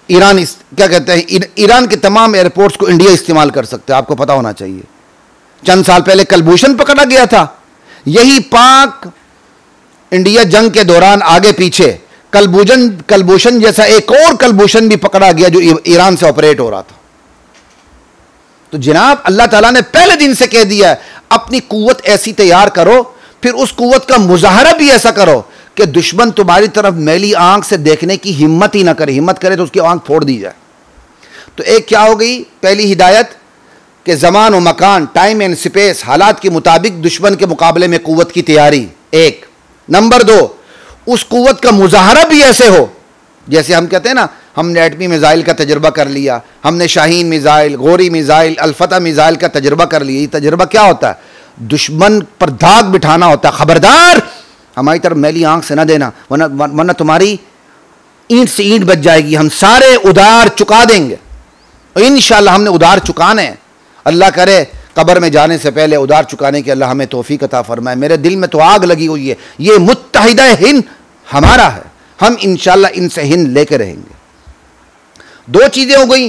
ईरान क्या कहते हैं, ईरान के तमाम एयरपोर्ट्स को इंडिया इस्तेमाल कर सकते हैं। आपको पता होना चाहिए। चंद साल पहले कलभूषण पकड़ा गया था, यही पाक इंडिया जंग के दौरान आगे पीछे कलभूषण जैसा एक और कलभूषण भी पकड़ा गया जो ईरान से ऑपरेट हो रहा था। तो जनाब अल्लाह ताला ने पहले दिन से कह दिया है, अपनी कुव्वत ऐसी तैयार करो, फिर उस कुव्वत का मुजाहरा भी ऐसा करो कि दुश्मन तुम्हारी तरफ मैली आंख से देखने की हिम्मत ही ना करे, हिम्मत करे तो उसकी आंख फोड़ दी जाए। तो एक क्या हो गई पहली हिदायत कि ज़मान व मकान, टाइम एंड स्पेस, हालात के मुताबिक दुश्मन के मुकाबले में कुव्वत की तैयारी एक। नंबर दो, उस कुव्वत का मुजाहरा भी ऐसे हो, जैसे हम कहते हैं ना, हमने एटमी मिज़ाइल का तजर्बा कर लिया, हमने Shaheen missile, Gauri missile, Alfatah missile का तजर्बा कर लिया। ये तजर्बा क्या होता है? दुश्मन पर दाग बिठाना होता है। खबरदार हमारी तरफ मैली आंख से ना देना, वरना तुम्हारी ईंट से ईंट बच जाएगी। हम सारे उधार चुका देंगे, और इंशाअल्लाह हमने उधार चुकाने हैं। अल्लाह करे कब्र में जाने से पहले उधार चुकाने की अल्लाह हमें तौफीक अता फरमाए। मेरे दिल में तो आग लगी हुई है, ये मुत्तहिदा हिंद हमारा है, हम इंशाअल्लाह इनसे हिंद लेके रहेंगे। दो चीजें हो गई,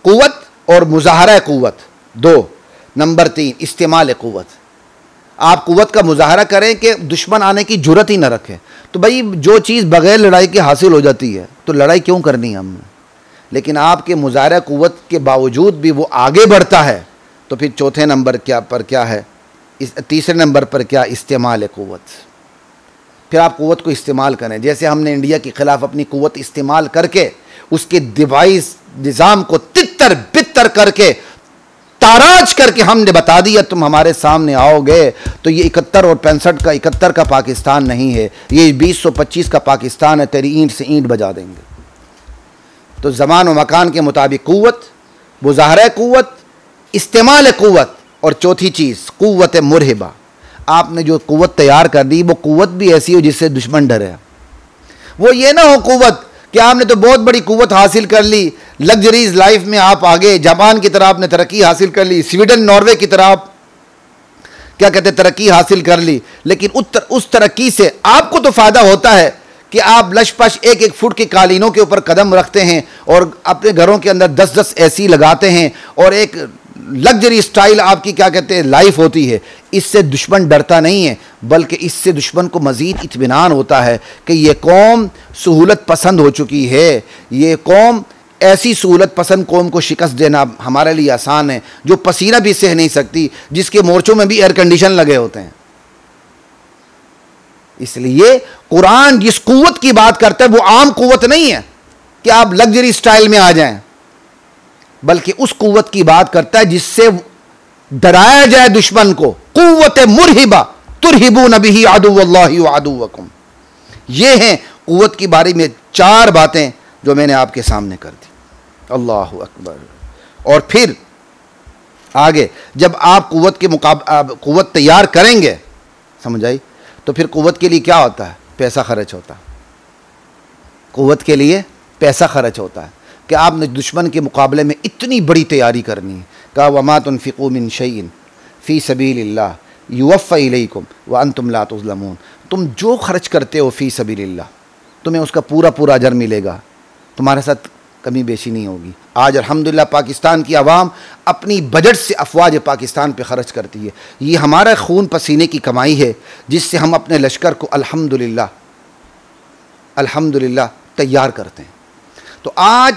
कुव्वत और मुजाहरा कुव्वत दो। नंबर तीन, इस्तेमाल कुव्वत। आप कुव्वत का मुजाहरा करें कि दुश्मन आने की जुर्रत ही ना रखे। तो भाई जो चीज़ बगैर लड़ाई के हासिल हो जाती है तो लड़ाई क्यों करनी है हमने? लेकिन आपके मुजाहरा कुव्वत के बावजूद भी वो आगे बढ़ता है, तो फिर चौथे नंबर क्या है, तीसरे नंबर पर क्या, इस्तेमाल कुव्वत। फिर आप कुव्वत को इस्तेमाल करें। जैसे हमने इंडिया के ख़िलाफ़ अपनी कुव्वत इस्तेमाल करके उसके दिफाई निज़ाम को तितर बितर करके ताराज करके हमने बता दिया तुम हमारे सामने आओगे तो ये 71 और 65 का 71 का पाकिस्तान नहीं है, ये 2025 का पाकिस्तान है, तेरी ईंट से ईंट बजा देंगे। तो ज़मान व मकान के मुताबिक कुव्वत, मुज़ाहरा कुव्वत, इस्तेमाल कुव्वत, और चौथी चीज़ कुव्वत मुरहिबा। आपने जो कुव्वत तैयार कर दी वो कुव्वत भी ऐसी हो जिससे दुश्मन डरे। वो ये ना हो कुव्वत कि आपने तो बहुत बड़ी कुव्वत हासिल कर ली, लग्जरीज लाइफ में आप आगे, जापान की तरह आपने तरक्की हासिल कर ली, स्वीडन नॉर्वे की तरह आप क्या कहते तरक्की हासिल कर ली, लेकिन उस तरक्की से आपको तो फ़ायदा होता है कि आप लशपश 1-1 फुट की कालीनों के ऊपर कदम रखते हैं और अपने घरों के अंदर 10-10 एसी लगाते हैं और एक लग्जरी स्टाइल आपकी क्या कहते हैं लाइफ होती है। इससे दुश्मन डरता नहीं है, बल्कि इससे दुश्मन को मज़ीद इत्मीनान होता है कि ये कौम सहूलत पसंद हो चुकी है, ये कौम ऐसी सहूलत पसंद कौम को शिकस्त देना हमारे लिए आसान है, जो पसीना भी सह नहीं सकती, जिसके मोर्चों में भी एयर कंडीशन लगे होते हैं। इसलिए कुरान जिस कुव्वत की बात करता है वो आम कुव्वत नहीं है कि आप लग्जरी स्टाइल में आ जाएं, बल्कि उस कुव्वत की बात करता है जिससे डराया जाए दुश्मन को। कुव्वत मुरहिबा तुरहिबून बिही अदुव्वल्लाहि व अदुव्वकुम। ये हैं कुव्वत की बारे में 4 बातें जो मैंने आपके सामने कर दी। अल्लाहु अकबर। और फिर आगे जब आप कुव्वत तैयार करेंगे, समझ आई, तो फिर कुव्वत के लिए क्या होता है? पैसा खर्च होता है। कुव्वत के लिए पैसा खर्च होता है कि आपने दुश्मन के मुकाबले में इतनी बड़ी तैयारी करनी है। कहा वमा तुनफिकू मिन शैइन फ़ी सबीलिल्लाह युवफ़्फ़ा इलैकुम व अंतुम ला तुज़लमून। तुम जो खर्च करते हो फ़ी सबीलिल्लाह, तुम्हें उसका पूरा पूरा अजर मिलेगा। तुम्हारे साथ कमी बेशी नहीं होगी। आज अल्हम्दुलिल्लाह पाकिस्तान की आवाम अपनी बजट से अफवाज पाकिस्तान पे ख़र्च करती है। ये हमारा खून पसीने की कमाई है जिससे हम अपने लश्कर को अल्हम्दुलिल्लाह तैयार करते हैं। तो आज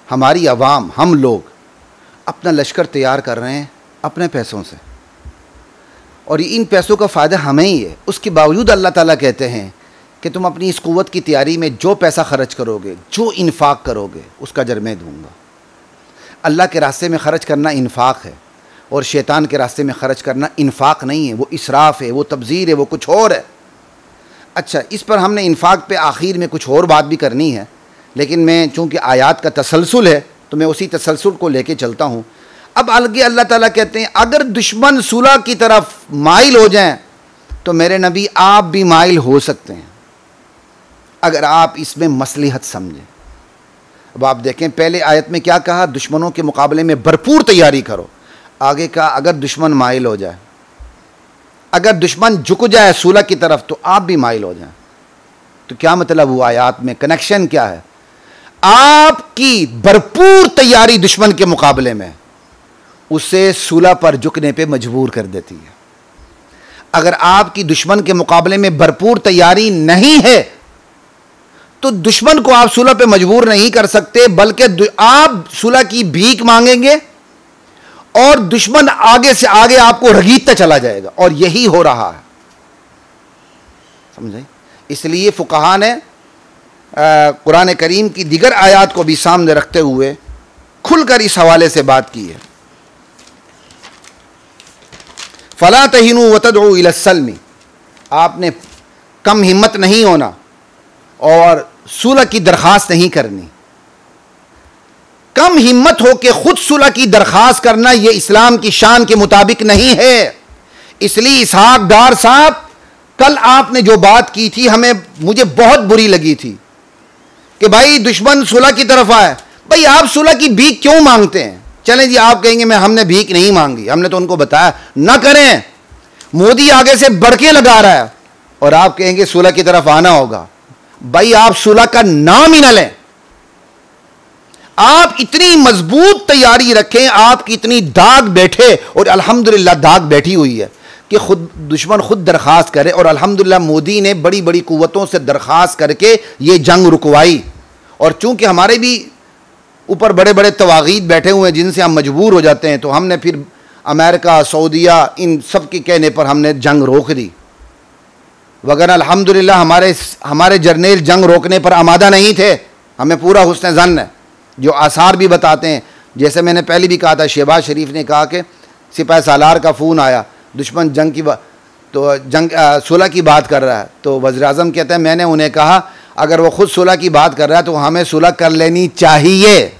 हमारी आवाम, हम लोग अपना लश्कर तैयार कर रहे हैं अपने पैसों से, और इन पैसों का फ़ायदा हमें ही है। उसके बावजूद अल्लाह ताला कहते हैं कि तुम अपनी इस क़ुव्वत की तैयारी में जो पैसा ख़र्च करोगे, जो इन्फ़ाक़ करोगे, उसका अजर मैं दूँगा। अल्लाह के रास्ते में ख़र्च करना इन्फ़ाक़ है, और शैतान के रास्ते में ख़र्च करना इन्फ़ाक़ नहीं है, वो इसराफ़ है, वो तब्ज़ीर है, वो कुछ और है। अच्छा, इस पर हमने इन्फ़ाक़ पे आखिर में कुछ और बात भी करनी है, लेकिन मैं चूँकि आयात का तसलसल है तो मैं उसी तसलसल को लेके चलता हूँ। अब आगे अल्लाह ताला कहते हैं अगर दुश्मन सुलह की तरफ माइल हो जाएं तो मेरे नबी आप भी माइल हो सकते हैं, अगर आप इसमें मसलिहत समझें। अब आप देखें पहले आयत में क्या कहा, दुश्मनों के मुकाबले में भरपूर तैयारी करो। आगे कहा अगर दुश्मन माइल हो जाए, अगर दुश्मन झुक जाए सुलह की तरफ तो आप भी माइल हो जाएं। तो क्या मतलब हुआ, आयत में कनेक्शन क्या है? आपकी भरपूर तैयारी दुश्मन के मुकाबले में उसे सुलह पर झुकने पे मजबूर कर देती है। अगर आपकी दुश्मन के मुकाबले में भरपूर तैयारी नहीं है तो दुश्मन को आप सुलह पे मजबूर नहीं कर सकते, बल्कि आप सुलह की भीख मांगेंगे और दुश्मन आगे से आगे आपको रगीदता चला जाएगा, और यही हो रहा है। समझे? इसलिए फुकहा ने कुरान करीम की दीगर आयात को भी सामने रखते हुए खुलकर इस हवाले से बात की है। फला तहीनु वतदउ इला सल्मी, आपने कम हिम्मत नहीं होना और सुलह की दरख्वास्त नहीं करनी। कम हिम्मत हो के खुद सुलह की दरख्वास्त करना यह इस्लाम की शान के मुताबिक नहीं है। इसलिए इसहाक डार साहब, कल आपने जो बात की थी मुझे बहुत बुरी लगी थी कि भाई दुश्मन सुलह की तरफ आए। भाई आप सुलह की भीख क्यों मांगते हैं? चलें जी, आप कहेंगे हमने भीख नहीं मांगी, हमने तो उनको बताया ना करें। मोदी आगे से बड़के लगा रहा है और आप कहेंगे सुलह की तरफ आना होगा। भाई आप सुलह का नाम ही ना लें। आप इतनी मजबूत तैयारी रखें, आपकी इतनी दाग बैठे, और अल्हम्दुलिल्लाह दाग बैठी हुई है कि खुद दुश्मन खुद दरख्वास्त करे, और अल्हम्दुलिल्लाह मोदी ने बड़ी बड़ी कुव्वतों से दरख्वास्त करके ये जंग रुकवाई। और चूंकि हमारे भी ऊपर बड़े बड़े तवागीद बैठे हुए हैं जिनसे हम मजबूर हो जाते हैं, तो हमने फिर अमेरिका, सऊदिया, इन सब के कहने पर हमने जंग रोक दी। वगैरह अल्हम्दुलिल्लाह हमारे जर्नेल जंग रोकने पर आमादा नहीं थे। हमें पूरा हुस्न ज़न्न है, जो आसार भी बताते हैं। जैसे मैंने पहले भी कहा था, शहबाज शरीफ ने कहा कि सिपाही सालार का फ़ोन आया, दुश्मन जंग की तो सुलह की बात कर रहा है, तो वज़ीर आज़म कहते हैं मैंने उन्हें कहा अगर वो खुद सुलह की बात कर रहा है तो हमें सुलह कर लेनी चाहिए।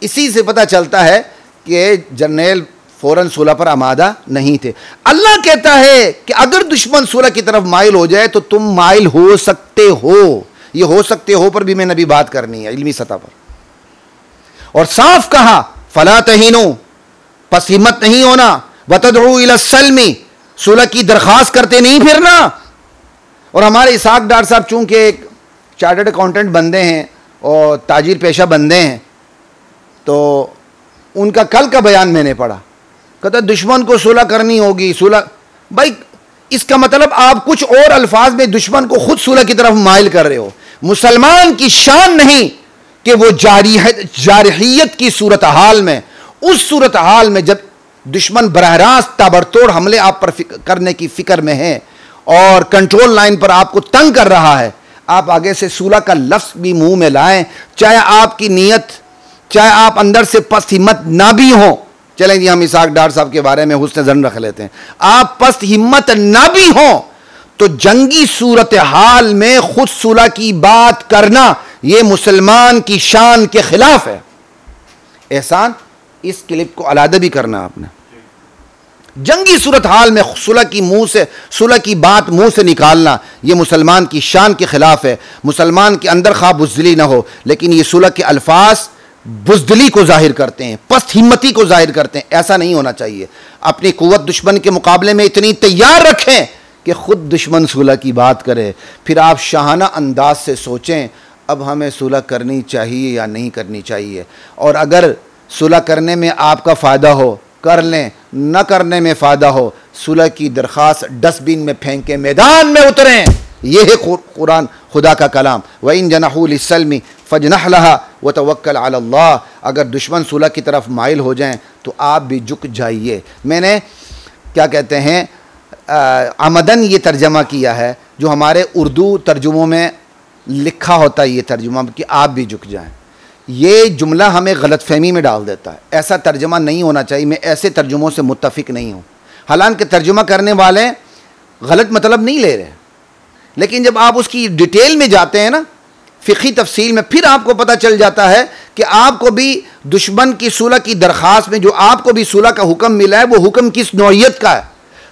इसी से पता चलता है कि जर्नेल फ़ौरन सुलह पर आमादा नहीं थे। अल्लाह कहता है कि अगर दुश्मन सुलह की तरफ माइल हो जाए तो तुम माइल हो सकते हो। ये हो सकते हो पर भी मैंने अभी बात करनी है इल्मी सतह पर। और साफ कहा फला तहीनु, पस हिम्मत नहीं होना, वतदउ इला सल्मी, सुलह की दरख्वास्त करते नहीं फिरना। और हमारे इसहाक डार साहब चूंकि एक चार्टर्ड अकाउंटेंट बंदे हैं और ताजिर पेशा बंदे हैं, तो उनका कल का बयान मैंने पढ़ा, कहता दुश्मन को सुलह करनी होगी। सुलह, भाई इसका मतलब आप कुछ और अल्फाज में दुश्मन को खुद सुलह की तरफ माइल कर रहे हो। मुसलमान की शान नहीं कि वो जारहियत की सूरत हाल में, उस सूरत हाल में जब दुश्मन बरह रास्त ताबड़तोड़ हमले आप पर करने की फिक्र में है और कंट्रोल लाइन पर आपको तंग कर रहा है, आप आगे से सुलह का लफ्ज़ भी मुंह में लाएं, चाहे आपकी नीयत, चाहे आप अंदर से पस्त हिम्मत ना भी हो। चलें जी, हम इसहाक डार साहब के बारे में हुस्न ज़न्न रख लेते हैं। आप पस्त हिम्मत ना भी हो तो जंगी सूरत हाल में खुद सुलह की बात करना यह मुसलमान की शान के खिलाफ है। एहसान, इस क्लिप को अलग भी करना आपने। जंगी सूरत हाल में सुलह की बात मुंह से निकालना यह मुसलमान की शान के खिलाफ है। मुसलमान के अंदर खा बुज़दिली ना हो, लेकिन ये सुलह के अल्फाज बुज़दिली को जाहिर करते हैं, पस्त हिम्मती को जाहिर करते हैं। ऐसा नहीं होना चाहिए। अपनी कुव्वत दुश्मन के मुकाबले में इतनी तैयार रखें कि खुद दुश्मन सुलह की बात करे, फिर आप शाहाना अंदाज से सोचें अब हमें सुलह करनी चाहिए या नहीं करनी चाहिए, और अगर सुलह करने में आपका फ़ायदा हो कर लें, न करने में फ़ायदा हो सुलह की दरख्वास्त डस्टबिन में फेंक के मैदान में उतरें। ये है कुरान खुदा का कलाम। व इन जनाहू लिस्सल्मी फजनह लहा व तवक्कल अला अल्लाह। अगर दुश्मन सुलह की तरफ माइल हो जाएं तो आप भी झुक जाइए। मैंने क्या कहते हैं आमदन ये तर्जमा किया है, जो हमारे उर्दू तर्जुमों में लिखा होता है ये तर्जुमा कि आप भी झुक जाएं। ये जुमला हमें गलतफहमी में डाल देता है, ऐसा तर्जुमा नहीं होना चाहिए। मैं ऐसे तर्जुमों से मुत्तफिक नहीं हूँ। हालांकि तर्जुमा करने वाले गलत मतलब नहीं ले रहे, लेकिन जब आप उसकी डिटेल में जाते हैं ना, फ़िक़ही तफसील में, फिर आपको पता चल जाता है कि आपको भी दुश्मन की सुलह की दरख्वास्त में जो आपको भी सुलह का हुक्म मिला है वो हुक्म किस नौइयत का है।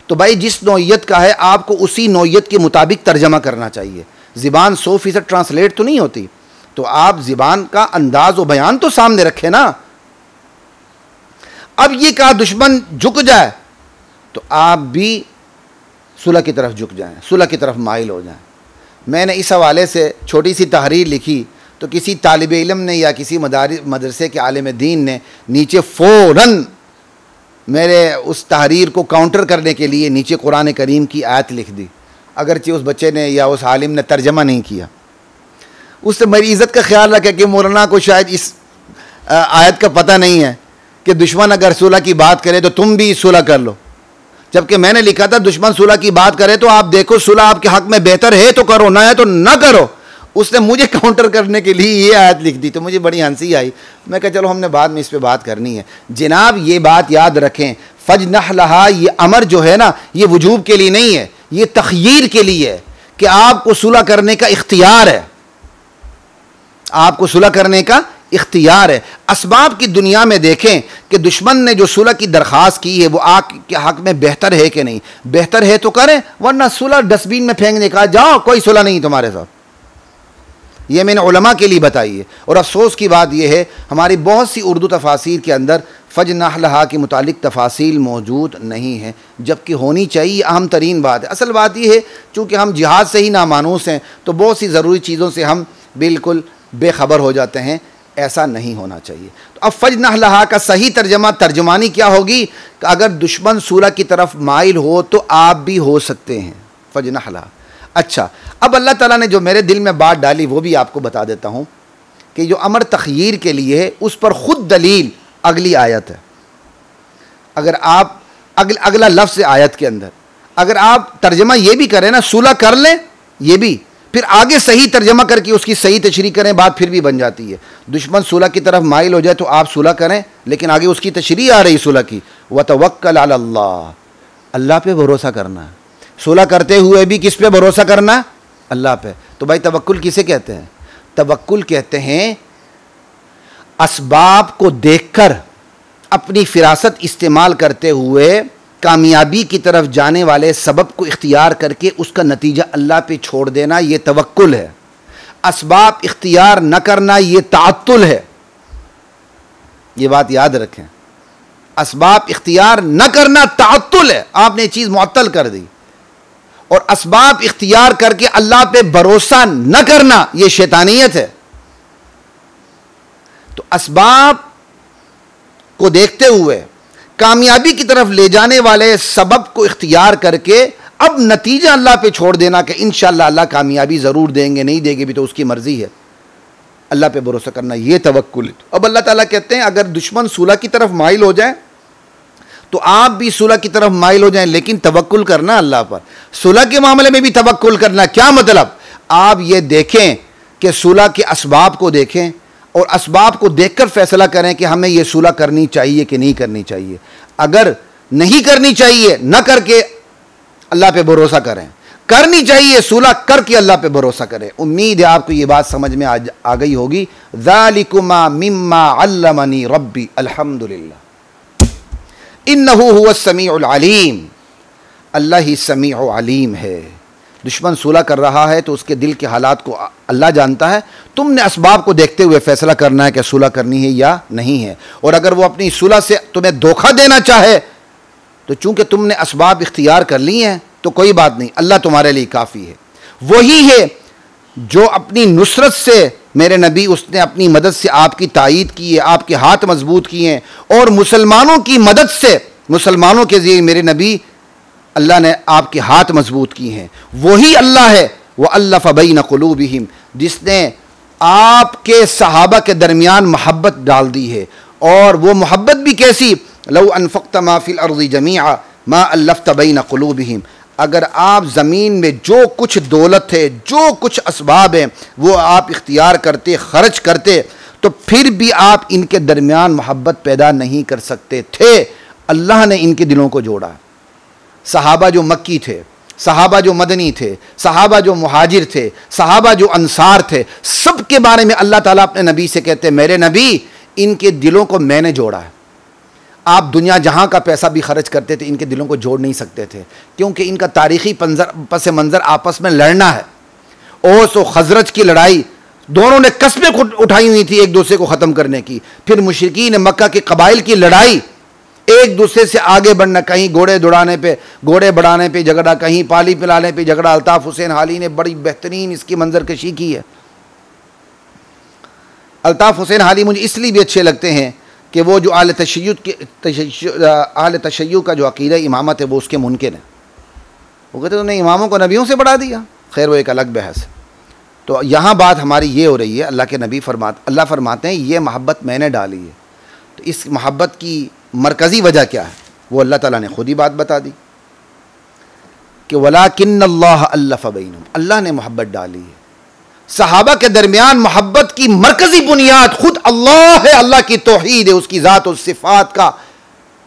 तो भाई जिस नौइयत का है आपको उसी नौइयत के मुताबिक तर्जमा करना चाहिए। ज़िबान 100% ट्रांसलेट तो नहीं होती, तो आप ज़िबान का अंदाज व बयान तो सामने रखें ना। अब ये कहा दुश्मन झुक जाए तो आप भी सुलह की तरफ झुक जाएं, सुलह की तरफ माइल हो जाएं। मैंने इस हवाले से छोटी सी तहरीर लिखी तो किसी तालिब इल्म ने या किसी मदरसे के आलिम दीन ने नीचे फ़ौरन मेरे उस तहरीर को काउंटर करने के लिए नीचे कुरान करीम की आयत लिख दी, अगरचे उस बच्चे ने या उस आलिम ने तर्जमा नहीं किया। उससे मेरी इज़्ज़त का ख्याल रखा कि मौलाना को शायद इस आयत का पता नहीं है कि दुश्मन अगर सुलह की बात करे तो तुम भी सुलह कर लो, जबकि मैंने लिखा था दुश्मन सुलह की बात करे तो आप देखो सुलह आपके हक में बेहतर है तो करो, ना है तो ना करो। उसने मुझे काउंटर करने के लिए ये आयत लिख दी तो मुझे बड़ी हंसी आई। मैं कहा चलो हमने बाद में इस पे बात करनी है। जनाब ये बात याद रखें, फजनह लहा ये अमर जो है ना ये वजूब के लिए नहीं है, ये तखयीर के लिए है कि आपको सुलह करने का इख्तियार है, आपको सुलह करने का इख्तियार है। असबाब की दुनिया में देखें कि दुश्मन ने जो सुलह की दरख्वास्त की है वो आपके हक में बेहतर है कि नहीं। बेहतर है तो करें, वरना सुलह डस्टबिन में फेंकने का जाओ, कोई सुलह नहीं तुम्हारे साथ। ये मैंने उलमा के लिए बताई है। और अफसोस की बात यह है हमारी बहुत सी उर्दू तफासीर के अंदर फजनह लहा के मुतालिक तफासील मौजूद नहीं है, जबकि होनी चाहिए। अहम तरीन बात है। असल बात यह है चूँकि हम जिहाद से ही नामानूस हैं तो बहुत सी ज़रूरी चीज़ों से हम बिल्कुल बेखबर हो जाते हैं, ऐसा नहीं होना चाहिए। तो अब फजनह लहा का सही तर्जमानी क्या होगी कि अगर दुश्मन सुलह की तरफ माइल हो तो आप भी हो सकते हैं, फजनह लहा। अच्छा, अब अल्लाह ताला ने जो मेरे दिल में बात डाली वो भी आपको बता देता हूँ कि जो अमर तखयीर के लिए है उस पर ख़ुद दलील अगली आयत है। अगर आप अगला लफ्ज़ है आयत के अंदर, अगर आप तर्जमा ये भी करें ना सुलह कर लें, ये भी फिर आगे सही तर्जमा करके उसकी सही तशरीह करें, बात फिर भी बन जाती है। दुश्मन सुलह की तरफ माइल हो जाए तो आप सुलह करें, लेकिन आगे उसकी तशरीह आ रही सुलह की, व तवक्कल अला अल्लाह, अल्लाह पे भरोसा करना है। सुलह करते हुए भी किस पे भरोसा करना है? अल्लाह पे। तो भाई तवक्कुल किसे कहते हैं? तवक्कुल कहते हैं असबाब को देखकर अपनी फिरासत इस्तेमाल करते हुए कामयाबी की तरफ जाने वाले सबब को इख्तियार करके उसका नतीजा अल्लाह पे छोड़ देना, ये तवक्कुल है। असबाब इख्तियार न करना ये ताअत्तुल है। ये बात याद रखें, असबाब इख्तियार न करना ताअत्तुल है, आपने चीज़ मुअत्तल कर दी। और असबाब इख्तियार करके अल्लाह पे भरोसा न करना ये शैतानियत है। तो असबाब को देखते हुए कामयाबी की तरफ ले जाने वाले सबब को इख्तियार करके अब नतीजा अल्लाह पे छोड़ देना कि इंशाअल्लाह अल्लाह कामयाबी ज़रूर देंगे, नहीं देंगे भी तो उसकी मर्ज़ी है। अल्लाह पे भरोसा करना ये तवक्कुल है। अब अल्लाह ताला कहते हैं अगर दुश्मन सुलह की तरफ माइल हो जाए तो आप भी सुलह की तरफ माइल हो जाएं, लेकिन तवक्कुल करना अल्लाह पर। सुलह के मामले में भी तवक्कुल करना, क्या मतलब? आप ये देखें कि सुलह के असबाब को देखें और असबाब को देखकर फैसला करें कि हमें ये सुलह करनी चाहिए कि नहीं करनी चाहिए। अगर नहीं करनी चाहिए न करके अल्लाह पे भरोसा करें, करनी चाहिए सुलह करके अल्लाह पे भरोसा करें। उम्मीद है आपको ये बात समझ में आ गई होगी। ज़ालिकुमा मिम्मा अल्लमनी रब्बी अल्हम्दुलिल्लाह इन्नहु हुवस समीउल अलीम। अल्लाह ही समीउ अलीम है। दुश्मन सुलह कर रहा है तो उसके दिल के हालात को अल्लाह जानता है। तुमने असबाब को देखते हुए फैसला करना है कि सुलह करनी है या नहीं है। और अगर वो अपनी सुलह से तुम्हें धोखा देना चाहे तो चूंकि तुमने असबाब इख्तियार कर ली हैं तो कोई बात नहीं, अल्लाह तुम्हारे लिए काफ़ी है। वही है जो अपनी नुसरत से मेरे नबी उसने अपनी मदद से आपकी तायीद की है, आपके हाथ मजबूत किए हैं, और मुसलमानों की मदद से मुसलमानों के ज़रिए मेरे नबी अल्लाह ने आपके हाथ मजबूत किए हैं। वही अल्लाह है वह अल्लफ़ बैन क़ुलूबिहिम, जिसने आपके सहाबा के दरमियान मोहब्बत डाल दी है। और वो मोहब्बत भी कैसी, लौ अनफ़क़्त मा फ़िल अर्ज़ि जमीअ मा अल्लफ़्त बैन क़ुलूबिहिम, अगर आप ज़मीन में जो कुछ दौलत है, जो कुछ असबाब हैं, वो आप इख्तियार करते, खर्च करते, तो फिर भी आप इनके दरमियान मोहब्बत पैदा नहीं कर सकते थे। अल्लाह ने इनके दिलों को जोड़ा। सहाबा जो मक्की थे, सहाबा जो मदनी थे, सहाबा जो मुहाजिर थे, सहाबा जो अंसार थे, सब के बारे में अल्लाह ताला अपने नबी से कहते, मेरे नबी इनके दिलों को मैंने जोड़ा है। आप दुनिया जहाँ का पैसा भी खर्च करते थे, इनके दिलों को जोड़ नहीं सकते थे, क्योंकि इनका तारीख़ी पस मंज़र आपस में लड़ना है। ओस और खजरज की लड़ाई, दोनों ने कस्में उठाई हुई थी एक दूसरे को ख़त्म करने की। फिर मुशरिकीन मक्का के कबाइल की लड़ाई, एक दूसरे से आगे बढ़ना, कहीं घोड़े दौड़ाने पे, घोड़े बढ़ाने पे झगड़ा, कहीं पाली पिलाने पे झगड़ा। अल्ताफ़ हुसैन हाली ने बड़ी बेहतरीन इसकी मंजरकशी की है। अल्ताफ़ हुसैन हाली मुझे इसलिए भी अच्छे लगते हैं कि वो जो आले तशय्युअ का जो अक़ीदा इमामत है वो उसके मुनकिर है। वो कहते उन्होंने इमामों को नबियों से बढ़ा दिया। खैर वो एक अलग बहस है। तो यहाँ बात हमारी ये हो रही है, अल्लाह के नबी अल्लाह फरमाते हैं ये मोहब्बत मैंने डाली है। तो इस मोहब्बत की मरकज़ी वजह क्या है, वो अल्लाह ताला ने खुद ही बात बता दी कि वलाकिन्नल्लाह अल्लफ़ बैनहुम, अल्लाह ने मोहब्बत डाली है। सहाबा के दरमियान मोहब्बत की मरकज़ी बुनियाद खुद अल्लाह है, अल्लाह की तौहीद है, उसकी ज़ात और सिफ़ात का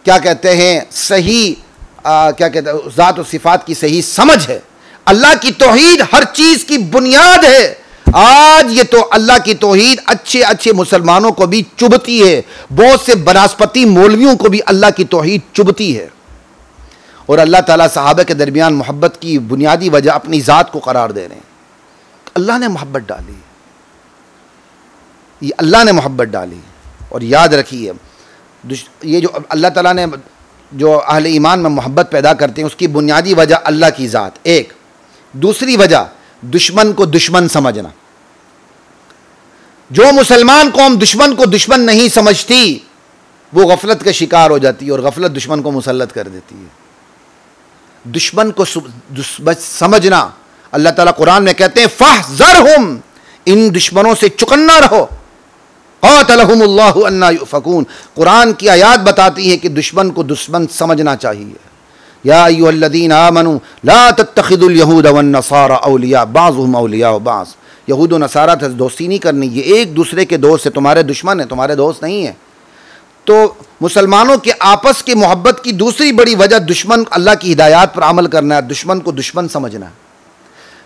क्या कहते हैं सही क्या कहते हैं ज़ात और सिफ़ात की सही समझ है। अल्लाह की तौहीद हर चीज़ की बुनियाद है। आज ये तो अल्लाह की तौहीद अच्छे अच्छे मुसलमानों को भी चुभती है, बहुत से बनास्पति मौलवियों को भी अल्लाह की तौहीद चुभती है। और अल्लाह ताला सहाबा के दरमियान मोहब्बत की बुनियादी वजह अपनी ज़ात को करार दे रहे हैं। अल्लाह ने मोहब्बत डाली, ये अल्लाह ने मोहब्बत डाली। और याद रखिए ये जो अल्लाह ताला ने जो अहले ईमान में मोहब्बत पैदा करते हैं उसकी बुनियादी वजह अल्लाह की ज़ात एक, दूसरी वजह दुश्मन को दुश्मन समझना। जो मुसलमान कौम दुश्मन को दुश्मन नहीं समझती वो गफलत का शिकार हो जाती है और गफलत दुश्मन को मुसल्लत कर देती है। दुश्मन को समझना, अल्लाह ताला कुरान में कहते हैं फहज़रहुम, इन दुश्मनों से चुकन्ना रहो। क़ातलहुमुल्लाहु अन्ना युफ़कून, कुरान की आयत बताती है कि दुश्मन को दुश्मन समझना चाहिए। या अय्युहल्लज़ीना आमनू ला तत्तखिज़ुल यहूद वन्नसारा औलिया बाज़ुहुम औलिया बाज़, यहूद और नसारा से दोस्ती नहीं करनी, ये एक दूसरे के दोस्त है, तुम्हारे दुश्मन है, तुम्हारे दोस्त नहीं है। तो मुसलमानों के आपस की मोहब्बत की दूसरी बड़ी वजह दुश्मन अल्लाह की हिदायत पर अमल करना है, दुश्मन को दुश्मन समझना है।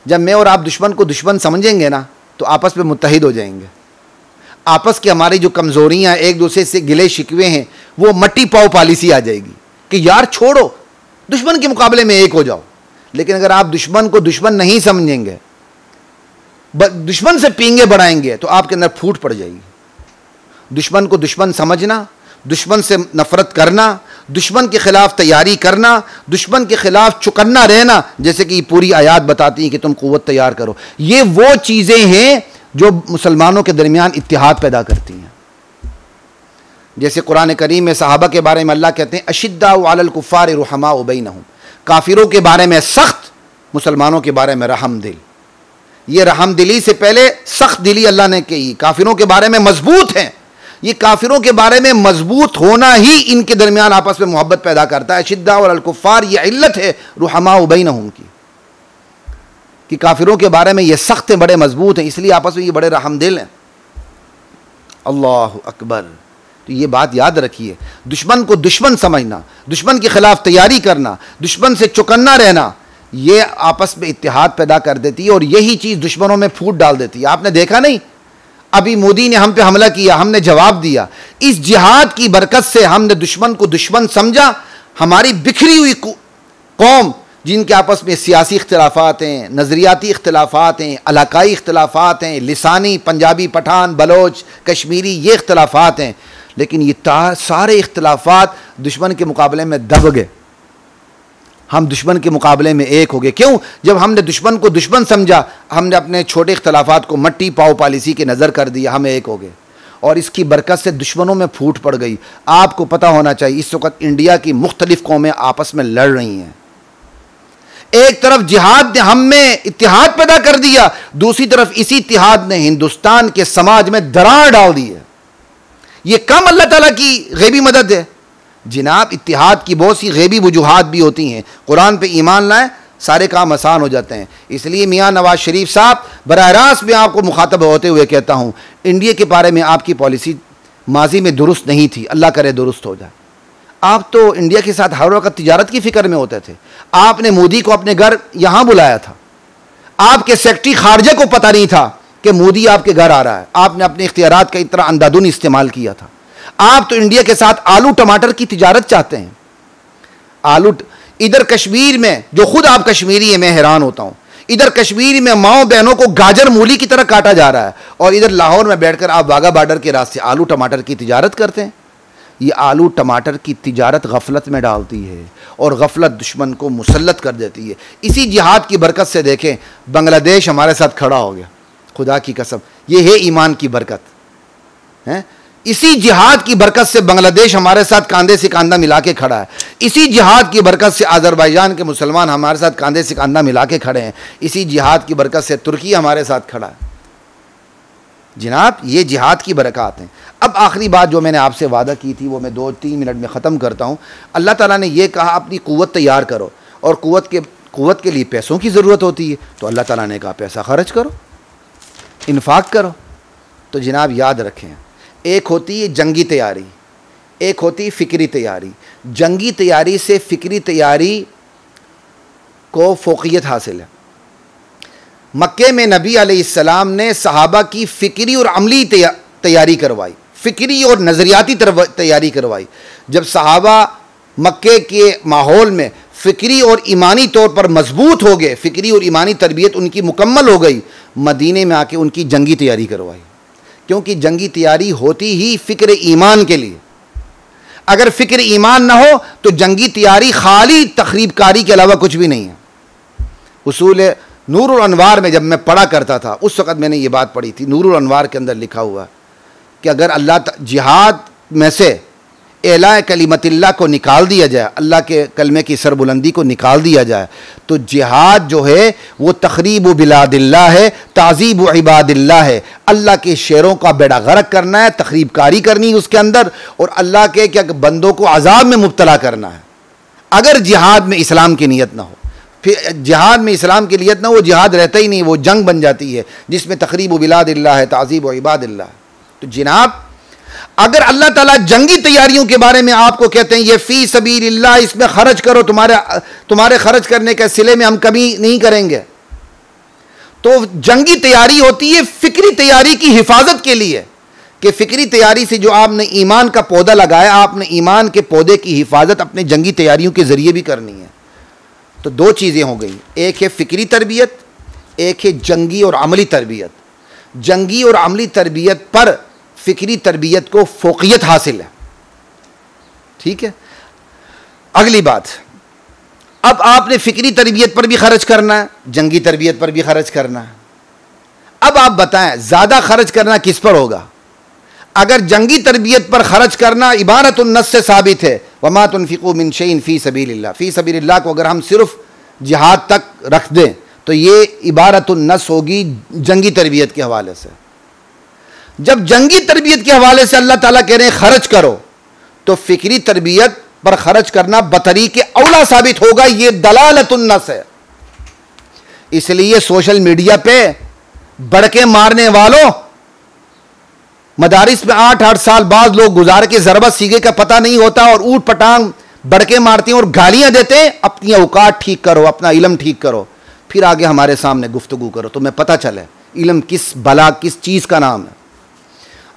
जब मैं और आप दुश्मन को दुश्मन समझेंगे ना तो आपस में मुत्तहिद हो जाएंगे। आपस की हमारी जो कमज़ोरियाँ, एक दूसरे से गिले शिकवे हैं, वो मट्टी पाव पॉलिसी आ जाएगी कि यार छोड़ो, दुश्मन के मुकाबले में एक हो जाओ। लेकिन अगर आप दुश्मन को दुश्मन नहीं समझेंगे, दुश्मन से पींगे बढ़ाएंगे, तो आपके अंदर फूट पड़ जाएगी। दुश्मन को दुश्मन समझना, दुश्मन से नफरत करना, दुश्मन के खिलाफ तैयारी करना, दुश्मन के खिलाफ चुकन्ना रहना, जैसे कि पूरी आयत बताती है कि तुम कुव्वत तैयार करो, ये वो चीज़ें हैं जो मुसलमानों के दरमियान इत्तिहाद पैदा करती हैं। जैसे कुरान करीम में सहाबा के बारे में अल्लाह कहते हैं अशिद्दाउ अलल कुफ्फार रुहमाउ बैनहुम, काफिरों के बारे में सख्त, मुसलमानों के बारे में रहम दिल। ये रहम दिली से पहले सख्त दिली अल्लाह ने कही। काफिरों के बारे में मजबूत हैं, ये काफिरों के बारे में मजबूत होना ही इनके दरमियान आपस में मोहब्बत पैदा करता है। अशिद्दाउ अलल कुफ्फार, ये इल्लत है रुहमाउ बैनहुम की, कि काफिरों के बारे में ये सख्त हैं, बड़े मजबूत हैं, इसलिए आपस में ये बड़े रहम दिल हैं। अल्लाह अकबर। तो ये बात याद रखिए, दुश्मन को दुश्मन समझना, दुश्मन के खिलाफ तैयारी करना, दुश्मन से चौकन्ना रहना, ये आपस में इत्तेहाद पैदा कर देती है और यही चीज़ दुश्मनों में फूट डाल देती है। आपने देखा नहीं, अभी मोदी ने हम पे हमला किया, हमने जवाब दिया। इस जिहाद की बरकत से हमने दुश्मन को दुश्मन समझा। हमारी बिखरी हुई कौम, जिनके आपस में सियासी इख्तिलाफात हैं, नज़रियाती इख्तिलाफात हैं, इलाकाई इख्तिलाफात हैं, लिसानी, पंजाबी, पठान, बलोच, कश्मीरी, ये इख्तिलाफात हैं, लेकिन ये सारे इख्तिलाफात दुश्मन के मुकाबले में दब गए। हम दुश्मन के मुकाबले में एक हो गए। क्यों? जब हमने दुश्मन को दुश्मन समझा, हमने अपने छोटे इख्तलाफात को मट्टी पाव पॉलिसी की नज़र कर दिया, हम एक हो गए और इसकी बरकत से दुश्मनों में फूट पड़ गई। आपको पता होना चाहिए इस वक्त इंडिया की मुख्तलिफ कौमें आपस में लड़ रही हैं। एक तरफ जिहाद ने हम में इत्तिहाद पैदा कर दिया, दूसरी तरफ इसी इत्तिहाद ने हिंदुस्तान के समाज में दरार डाल दी है। यह कम अल्लाह ताला की गैबी मदद है जनाब। इत्तिहाद की बहुत सी गैबी वजूहात भी होती हैं। कुरान पे ईमान लाएं, सारे काम आसान हो जाते हैं। इसलिए मियाँ नवाज शरीफ साहब, बराह रास्त में आपको मुखातब होते हुए कहता हूँ, इंडिया के बारे में आपकी पॉलिसी माजी में दुरुस्त नहीं थी, अल्लाह करे दुरुस्त हो जाए। आप तो इंडिया के साथ हर वक्त तिजारत की फिक्र में होते थे। आपने मोदी को अपने घर यहाँ बुलाया था, आपके सेक्रेटरी खारजा को पता नहीं था कि मोदी आपके घर आ रहा है। आपने अपने इख्तियारात का इतना अंधाधुन इस्तेमाल किया था। आप तो इंडिया के साथ आलू टमाटर की तिजारत चाहते हैं। आलू इधर कश्मीर में, जो खुद आप कश्मीरी हैं, मैं हैरान होता हूं, इधर कश्मीर में माओ बहनों को गाजर मूली की तरह काटा जा रहा है और इधर लाहौर में बैठकर आप वाघा बॉर्डर के रास्ते आलू टमाटर की तिजारत करते हैं। ये आलू टमाटर की तिजारत गफलत में डालती है और गफलत दुश्मन को मुसल्लत कर देती है। इसी जिहाद की बरकत से देखें, बांग्लादेश हमारे साथ खड़ा हो गया। खुदा की कसम, ये है ईमान की बरकत है। इसी जिहाद की बरकत से बांग्लादेश हमारे साथ कांधे से कांधा मिला के खड़ा है। इसी जिहाद की बरकत से अजरबैजान के मुसलमान हमारे साथ कांधे से कांधा मिला के खड़े हैं। इसी जिहाद की बरकत से तुर्की हमारे साथ खड़ा है। जनाब, ये जिहाद की बरकत हैं। अब आखिरी बात जो मैंने आपसे वादा की थी वो मैं 2-3 मिनट में ख़त्म करता हूँ। अल्लाह ताला ने यह कहा अपनी क़ुव्वत तैयार करो, और क़ुव्वत के लिए पैसों की ज़रूरत होती है, तो अल्लाह ताला ने कहा पैसा खर्च करो, इन्फाक करो। तो जनाब याद रखें, एक होती है जंगी तैयारी, एक होती है फ़िक्री तैयारी। जंगी तैयारी से फ़िक्री तैयारी को फ़ौक़ियत हासिल है। मक्के में नबी अलैहिस्सलाम ने सहाबा की फ़िक्री और अमली तैयारी करवाई, फ़िक्री और नज़रियाती तैयारी करवाई। जब सहाबा मक्के के माहौल में फ़िक्री और ईमानी तौर पर मजबूत हो गए, फ़िक्री और ईमानी तरबियत उनकी मुकम्मल हो गई, मदीने में आके उनकी जंगी तैयारी करवाई। क्योंकि जंगी तैयारी होती ही फ़िक्र ईमान के लिए। अगर फ़िक्र ईमान ना हो तो जंगी तैयारी खाली तखरीबकारी के अलावा कुछ भी नहीं है। उसूल नूरुल अनवार में जब मैं पढ़ा करता था, उस वक़्त मैंने ये बात पढ़ी थी। नूरुल अनवार के अंदर लिखा हुआ कि अगर अल्लाह जिहाद में से एला कलिमतिल्लाह को निकाल दिया जाए, अल्लाह के कलमे की सरबुलंदी को निकाल दिया जाए, तो जिहाद जो है वो तखरीब बिलादिल्लाह है, ताज़ीब इबादिल्लाह है। अल्लाह के शेरों का बेड़ा गर्क करना है, तखरीबकारी करनी है उसके अंदर, और अल्लाह के क्या बंदों को अजाब में मुब्तला करना है। अगर जिहाद में इस्लाम की नीयत ना हो, फिर जिहाद में इस्लाम की नीयत ना हो, जिहाद रहता ही नहीं, वो जंग बन जाती है जिसमें तखरीब बिलादिल्लाह है, ताज़ीब इबादिल्लाह। तो जनाब, अगर अल्लाह ताला जंगी तैयारियों के बारे में आपको कहते हैं ये फ़ी सबीलिल्लाह, इसमें खर्च करो, तुम्हारे खर्च करने के सिले में हम कमी नहीं करेंगे, तो जंगी तैयारी होती है फ़िक्री तैयारी की हिफाजत के लिए। कि फ़िक्री तैयारी से जो आपने ईमान का पौधा लगाया, आपने ईमान के पौधे की हिफाजत अपने जंगी तैयारियों के ज़रिए भी करनी है। तो दो चीज़ें हो गई, एक है फ़िक्री तरबियत, एक है जंगी और अमली तरबियत। जंगी और अमली तरबियत पर फ़िक्री तरबियत को फ़ौक़ियत हासिल है। ठीक है। अगली बात, अब आपने फ़िक्री तरबियत पर भी खर्च करना है, जंगी तरबियत पर भी खर्च करना है। अब आप बताएं ज़्यादा खर्च करना किस पर होगा? अगर जंगी तरबियत पर खर्च करना इबारतुन नस से साबित है, वमा तुनफ़िक़ू मिन शैइन फ़ी सबीलिल्लाह, फ़ी सबीलिल्लाह को अगर हम सिर्फ जिहाद तक रख दें तो ये इबारतुन नस होगी जंगी तरबियत के हवाले से। जब जंगी तरबियत के हवाले से अल्लाह ताला कह रहे हैं खर्च करो, तो फ़िक्री तरबियत पर खर्च करना बतरीक़े औला साबित होगा। ये दलालतुन नस है। इसलिए सोशल मीडिया पे बड़के मारने वालों, मदारिस में 8-8 साल बाद लोग गुजार के ज़रबत सीगे का पता नहीं होता और ऊट पटांग बड़के मारते हैं और गालियां देते हैं। अपनी औकात ठीक करो, अपना इल्म ठीक करो, फिर आगे हमारे सामने गुफ्तगू करो, तुम्हें पता चले इल्म किस भला किस चीज़ का नाम है।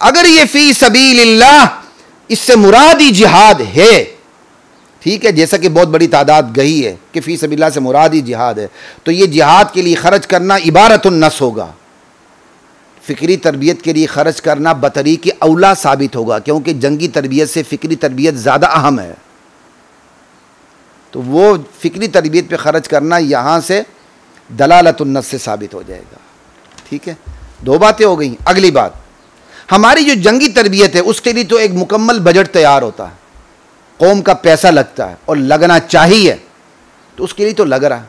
अगर ये फ़ी सबीलिल्लाह, इससे मुराद ही जिहाद है, ठीक है, जैसा कि बहुत बड़ी तादाद गई है कि फ़ी सबीलिल्लाह से मुराद ही जिहाद है, तो ये जिहाद के लिए खर्च करना इबारतुन नस होगा। फ़िक्री तरबियत के लिए खर्च करना बतरीक़े औला साबित होगा, क्योंकि जंगी तरबियत से फ़िक्री तरबियत ज़्यादा अहम है। तो वो फ़िक्री तरबियत पे ख़र्च करना यहाँ से दलालतुन नस से साबित हो जाएगा। ठीक है, दो बातें हो गई। अगली बात, हमारी जो जंगी तरबियत है उसके लिए तो एक मुकम्मल बजट तैयार होता है, कौम का पैसा लगता है और लगना चाहिए, तो उसके लिए तो लग रहा,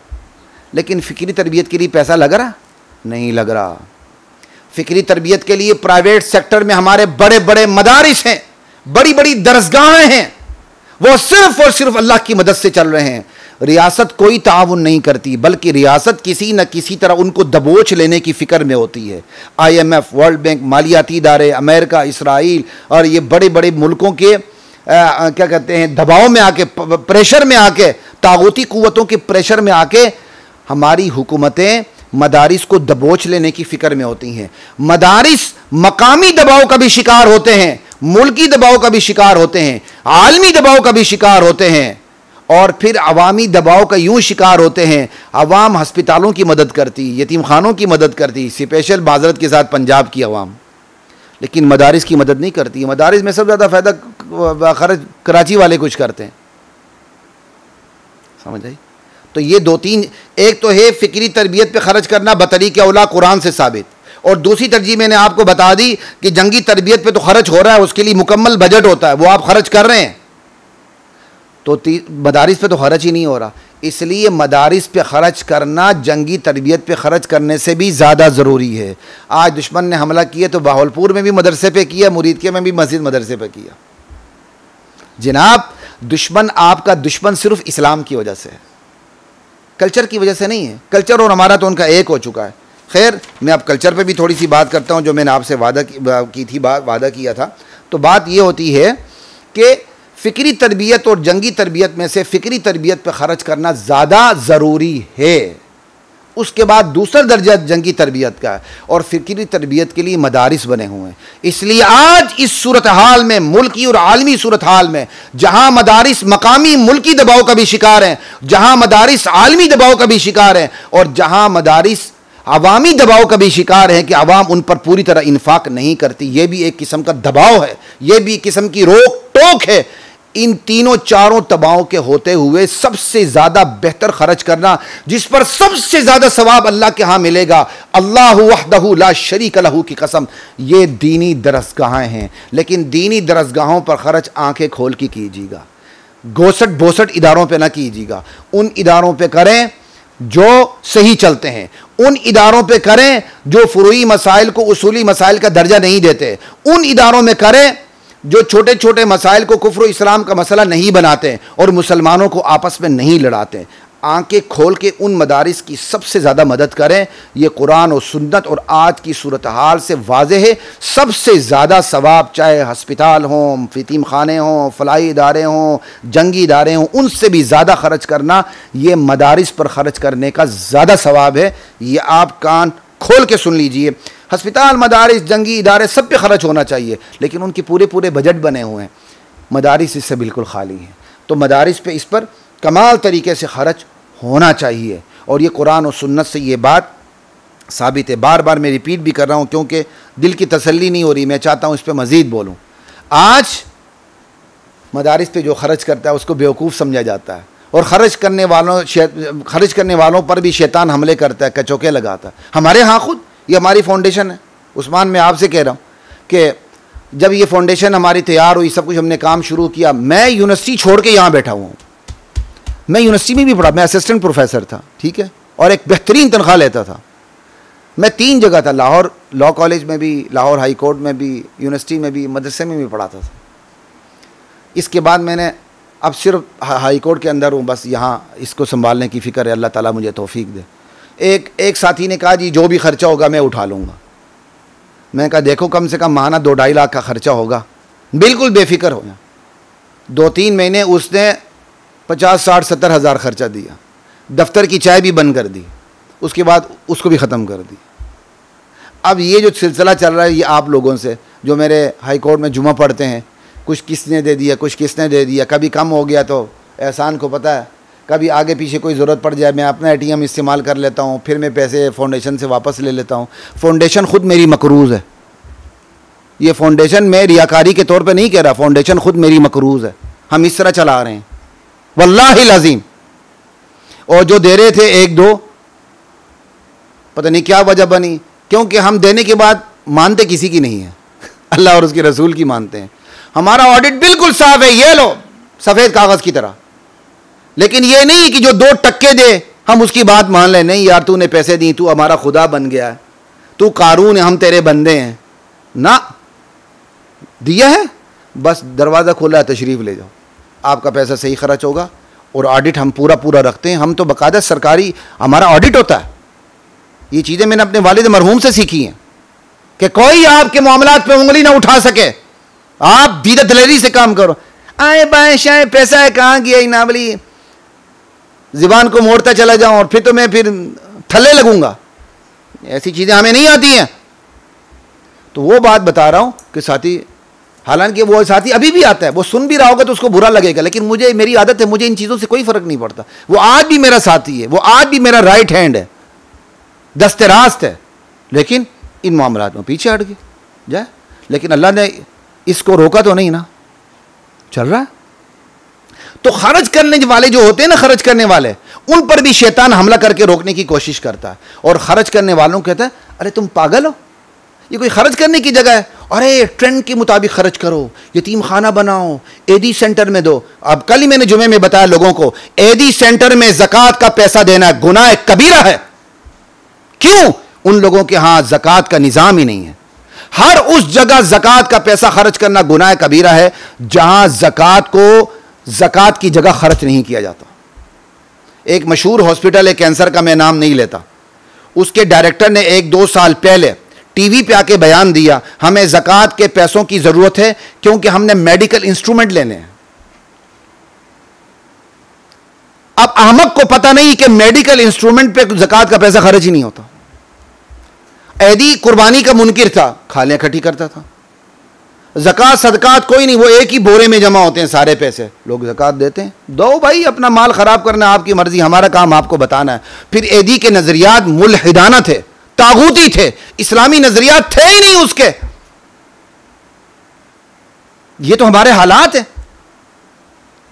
लेकिन फ़िक्री तरबियत के लिए पैसा लग रहा नहीं लग रहा। फ़िक्री तरबियत के लिए प्राइवेट सेक्टर में हमारे बड़े बड़े मदारिस हैं, बड़ी बड़ी दरसगाहें हैं, वो सिर्फ और सिर्फ अल्लाह की मदद से चल रहे हैं। रियासत कोई ताउन नहीं करती, बल्कि रियासत किसी न किसी तरह उनको दबोच लेने की फ़िक्र में होती है। IMF, वर्ल्ड बैंक, मालियाती इदारे, अमेरिका, इसराइल और ये बड़े बड़े मुल्कों के क्या कहते हैं दबाव में आके, प्रेशर में आके, तागूती कुव्वतों के प्रेशर में आके हमारी हुकूमतें मदारिस को दबोच लेने की फ़िक्र में होती हैं। मदारिस मकामी दबाव का भी शिकार होते हैं, मुल्की दबाव का भी शिकार होते हैं, आलमी दबाव का भी शिकार होते हैं, और फिर अवामी दबाव का यूं शिकार होते हैं। अवाम हस्पतालों की मदद करती, यतीम खानों की मदद करती, स्पेशल माजरत के साथ पंजाब की अवाम, लेकिन मदारिस की मदद नहीं करती। मदारिस में सबसे ज़्यादा फ़ायदा खर्च कराची वाले कुछ करते हैं, समझ आई। तो ये दो तीन, एक तो है फ़िक्री तरबियत पे ख़र्च करना बतरीक़े औला कुरान से साबित, और दूसरी तरजीह मैंने आपको बता दी कि जंगी तरबियत पे तो खर्च हो रहा है, उसके लिए मुकम्मल बजट होता है, वो आप खर्च कर रहे हैं, तो मदारिस पे तो खर्च ही नहीं हो रहा। इसलिए मदारिस पे ख़र्च करना जंगी तरबियत पे ख़र्च करने से भी ज़्यादा ज़रूरी है। आज दुश्मन ने हमला किया तो बहावलपुर में भी मदरसे पे किया, मुरीदके में भी मस्जिद मदरसे पे किया। जनाब, दुश्मन आपका दुश्मन सिर्फ इस्लाम की वजह से है, कल्चर की वजह से नहीं है। कल्चर और हमारा तो उनका एक हो चुका है। खैर, मैं अब कल्चर पे भी थोड़ी सी बात करता हूँ, जो मैंने आपसे वादा किया था। तो बात ये होती है कि फ़िक्री तरबियत और जंगी तरबियत में से फ़िक्री तरबियत पे ख़र्च करना ज़्यादा ज़रूरी है, उसके बाद दूसरा दर्जा जंगी तरबियत का है, और फ़िक्री तरबियत के लिए मदारिस बने हुए हैं। इसलिए आज इस सूरत हाल में, मुल्की और आलमी सूरत हाल में, जहाँ मदारिस मकामी मुल्की दबाव का भी शिकार हैं, जहाँ मदारिस आलमी दबाव का भी शिकार हैं, और जहाँ मदारिस अवामी दबाव का भी शिकार है कि अवाम उन पर पूरी तरह इन्फाक नहीं करती, ये भी एक किस्म का दबाव है, ये भी एक किस्म की रोक टोक है। इन तीनों चारों दबाव के होते हुए सबसे ज़्यादा बेहतर खर्च करना, जिस पर सबसे ज़्यादा सवाब अल्लाह के यहाँ मिलेगा, अल्लाहु वहदहु ला शरीक लहू की कसम, ये दीनी दरसगाहें हैं। लेकिन दीनी दरसगाहों पर खर्च आंखें खोल के कीजिएगा, गोसट बोसट इदारों पे ना कीजिएगा। उन इदारों पे करें जो सही चलते हैं, उन इदारों पे करें जो फुरूई मसाइल को उसूली मसाइल का दर्जा नहीं देते, उन इदारों में करें जो छोटे छोटे मसाइल को कुफ्र इस्लाम का मसला नहीं बनाते और मुसलमानों को आपस में नहीं लड़ाते। आंखें खोल के उन मदारिस की सबसे ज़्यादा मदद करें। ये कुरान और सुन्नत और आज की सूरत हाल से वाज़ेह है, सबसे ज़्यादा सवाब चाहे हस्पताल हों, यतीम खाने हों, फलाई इदारे हों, जंगी इदारे हों, उनसे भी ज़्यादा ख़र्च करना, ये मदारिस पर ख़र्च करने का ज़्यादा सवाब है। ये आप कान खोल के सुन लीजिए। हस्पताल, मदारिस, जंगी इदारे सब पे खर्च होना चाहिए, लेकिन उनके पूरे पूरे बजट बने हुए हैं। मदारिस इससे बिल्कुल खाली हैं। तो मदारिस पे इस पर कमाल तरीके से खर्च होना चाहिए, और ये कुरान और सुन्नत से ये बात साबित है। बार बार मैं रिपीट भी कर रहा हूँ क्योंकि दिल की तसल्ली नहीं हो रही, मैं चाहता हूँ इस पर मज़ीद बोलूँ। आज मदारिस पे जो खर्च करता है उसको बेवकूफ़ समझा जाता है, और खर्च करने वालों पर भी शैतान हमले करता है, कचौके लगाता है। हमारे यहाँ खुद ये हमारी फाउंडेशन है उस्मान, मैं आपसे कह रहा हूँ कि जब ये फाउंडेशन हमारी तैयार हुई, सब कुछ हमने काम शुरू किया, मैं यूनिवर्सिटी छोड़ के यहाँ बैठा हुआ हूँ। मैं यूनिवर्सिटी में भी पढ़ा, मैं असिस्टेंट प्रोफेसर था, ठीक है, और एक बेहतरीन तनख्वाह लेता था। मैं 3 जगह था, लाहौर लॉ कॉलेज में भी, लाहौर हाई कोर्ट में भी, यूनिवर्सिटी में भी, मदरसे में भी पढ़ाता था। इसके बाद मैंने अब सिर्फ हाई कोर्ट के अंदर हूँ, बस यहाँ इसको संभालने की फ़िक्र है। अल्लाह ताला मुझे तौफीक दे। एक साथी ने कहा जी जो भी ख़र्चा होगा मैं उठा लूँगा। मैंने कहा देखो कम से कम माहाना 2-2.5 लाख का ख़र्चा होगा, बिल्कुल बेफिक्र हो। 2-3 महीने उसने 50-60-70 हज़ार ख़र्चा दिया, दफ्तर की चाय भी बंद कर दी, उसके बाद उसको भी ख़त्म कर दी। अब ये जो सिलसिला चल रहा है ये आप लोगों से जो मेरे हाई कोर्ट में जुमा पढ़ते हैं, कुछ किसने दे दिया, कुछ किसने दे दिया, कभी कम हो गया तो एहसान को पता है, कभी आगे पीछे कोई ज़रूरत पड़ जाए मैं अपना ATM इस्तेमाल कर लेता हूँ, फिर मैं पैसे फाउंडेशन से वापस ले लेता हूँ। फाउंडेशन ख़ुद मेरी मकरूज़ है, ये फाउंडेशन मैं रियाकारी के तौर पे नहीं कह रहा, फाउंडेशन ख़ुद मेरी मकरूज़ है। हम इस तरह चला रहे हैं, वल्लाहि लाज़िम और जो दे रहे थे एक दो, पता नहीं क्या वजह बनी, क्योंकि हम देने के बाद मानते किसी की नहीं है, अल्लाह और उसके रसूल की मानते हैं। हमारा ऑडिट बिल्कुल साफ है, ये लो सफ़ेद कागज़ की तरह। लेकिन ये नहीं कि जो 2 टक्के दे हम उसकी बात मान लें, नहीं यार तूने पैसे दी, तू हमारा खुदा बन गया है, तू कारून है, हम तेरे बंदे हैं। ना, दिया है बस दरवाज़ा खोला है, तशरीफ़ ले जाओ, आपका पैसा सही खर्च होगा। और ऑडिट हम पूरा पूरा रखते हैं, हम तो बाकायदा सरकारी हमारा ऑडिट होता है। ये चीज़ें मैंने अपने वालिद मरहूम से सीखी हैं कि कोई आपके मामलात पे उंगली ना उठा सके, आप दीदा दलेरी से काम करो। आए बाएं शाए पैसा है कहाँ गया, ना बोली ज़ुबान को मोड़ता चला जाऊं और फिर तो मैं फिर थल्ले लगूंगा, ऐसी चीज़ें हमें नहीं आती हैं। तो वो बात बता रहा हूं कि साथी, हालांकि वो साथी अभी भी आता है, वो सुन भी रहा होगा तो उसको बुरा लगेगा, लेकिन मुझे, मेरी आदत है, मुझे इन चीज़ों से कोई फ़र्क नहीं पड़ता। वो आज भी मेरा साथी है, वो आज भी मेरा राइट हैंड है, दस्ते रास्त है, लेकिन इन मामलात में पीछे हट गए जाए। लेकिन अल्लाह ने इसको रोका तो नहीं ना, चल रहा है। तो खर्च करने वाले जो होते हैं ना, खर्च करने वाले, उन पर भी शैतान हमला करके रोकने की कोशिश करता है। और खर्च करने वालों को कहता है, अरे तुम पागल हो, ये कोई खर्च करने की जगह है, अरे ट्रेंड के मुताबिक खर्च करो, यतीम खाना बनाओ, एदी सेंटर में दो। अब कल ही मैंने जुमे में बताया लोगों को, एदी सेंटर में ज़कात का पैसा देना गुनाह कबीरा है। क्यों? उन लोगों के यहां ज़कात का निज़ाम ही नहीं है। हर उस जगह ज़कात का पैसा खर्च करना गुनाह कबीरा है जहां ज़कात को ज़कात की जगह खर्च नहीं किया जाता। एक मशहूर हॉस्पिटल है कैंसर का, मैं नाम नहीं लेता, उसके डायरेक्टर ने 1-2 साल पहले टीवी पे आके बयान दिया, हमें ज़कात के पैसों की ज़रूरत है क्योंकि हमने मेडिकल इंस्ट्रूमेंट लेने हैं। अब अहमक को पता नहीं कि मेडिकल इंस्ट्रूमेंट पे ज़कात का पैसा खर्च ही नहीं होता। ऐदी कुर्बानी का मुनकिर था, खालियां इकट्ठी करता था। ज़कात सदकात कोई नहीं, वो एक ही बोरे में जमा होते हैं सारे पैसे, लोग ज़कात देते हैं। दो भाई, अपना माल ख़राब करना आपकी मर्ज़ी, हमारा काम आपको बताना है। फिर ऐदी के नज़रियात मुल्हिदाना थे, तागूती थे, इस्लामी नज़रियात थे ही नहीं उसके। ये तो हमारे हालात हैं,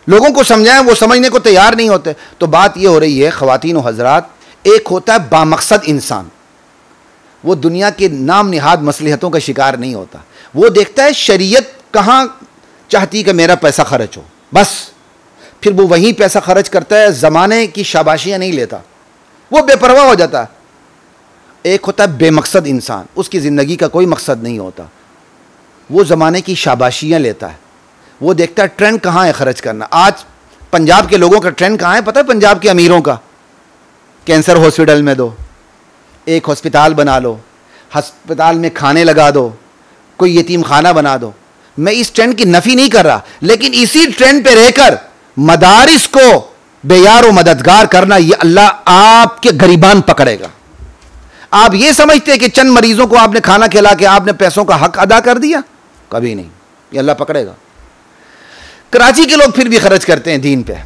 लोगों को समझाएं, वो समझने को तैयार नहीं होते। तो बात ये हो रही है ख़वातीन व हज़रात, एक होता है बामकसद इंसान, वो दुनिया के नाम निहाद मसलहतों का शिकार नहीं होता। वो देखता है शरीयत कहाँ चाहती कि मेरा पैसा खर्च हो, बस फिर वो वहीं पैसा खर्च करता है, ज़माने की शाबाशियाँ नहीं लेता, वो बेपरवाह हो जाता है। एक होता है बेमकसद इंसान, उसकी ज़िंदगी का कोई मकसद नहीं होता, वो ज़माने की शाबाशियाँ लेता है, वो देखता है ट्रेंड कहाँ है खर्च करना। आज पंजाब के लोगों का ट्रेंड कहाँ है पता है? पंजाब के अमीरों का, कैंसर हॉस्पिटल में दो, एक हस्पताल बना लो, हस्पताल में खाने लगा दो, कोई यतीम खाना बना दो। मैं इस ट्रेंड की नफ़ी नहीं कर रहा, लेकिन इसी ट्रेंड पे रहकर मदारिस को बेयार व मददगार करना, ये अल्लाह आपके गरीबान पकड़ेगा। आप ये समझते हैं कि चंद मरीजों को आपने खाना खिला के आपने पैसों का हक अदा कर दिया? कभी नहीं, ये अल्लाह पकड़ेगा। कराची के लोग फिर भी खर्च करते हैं दीन पे।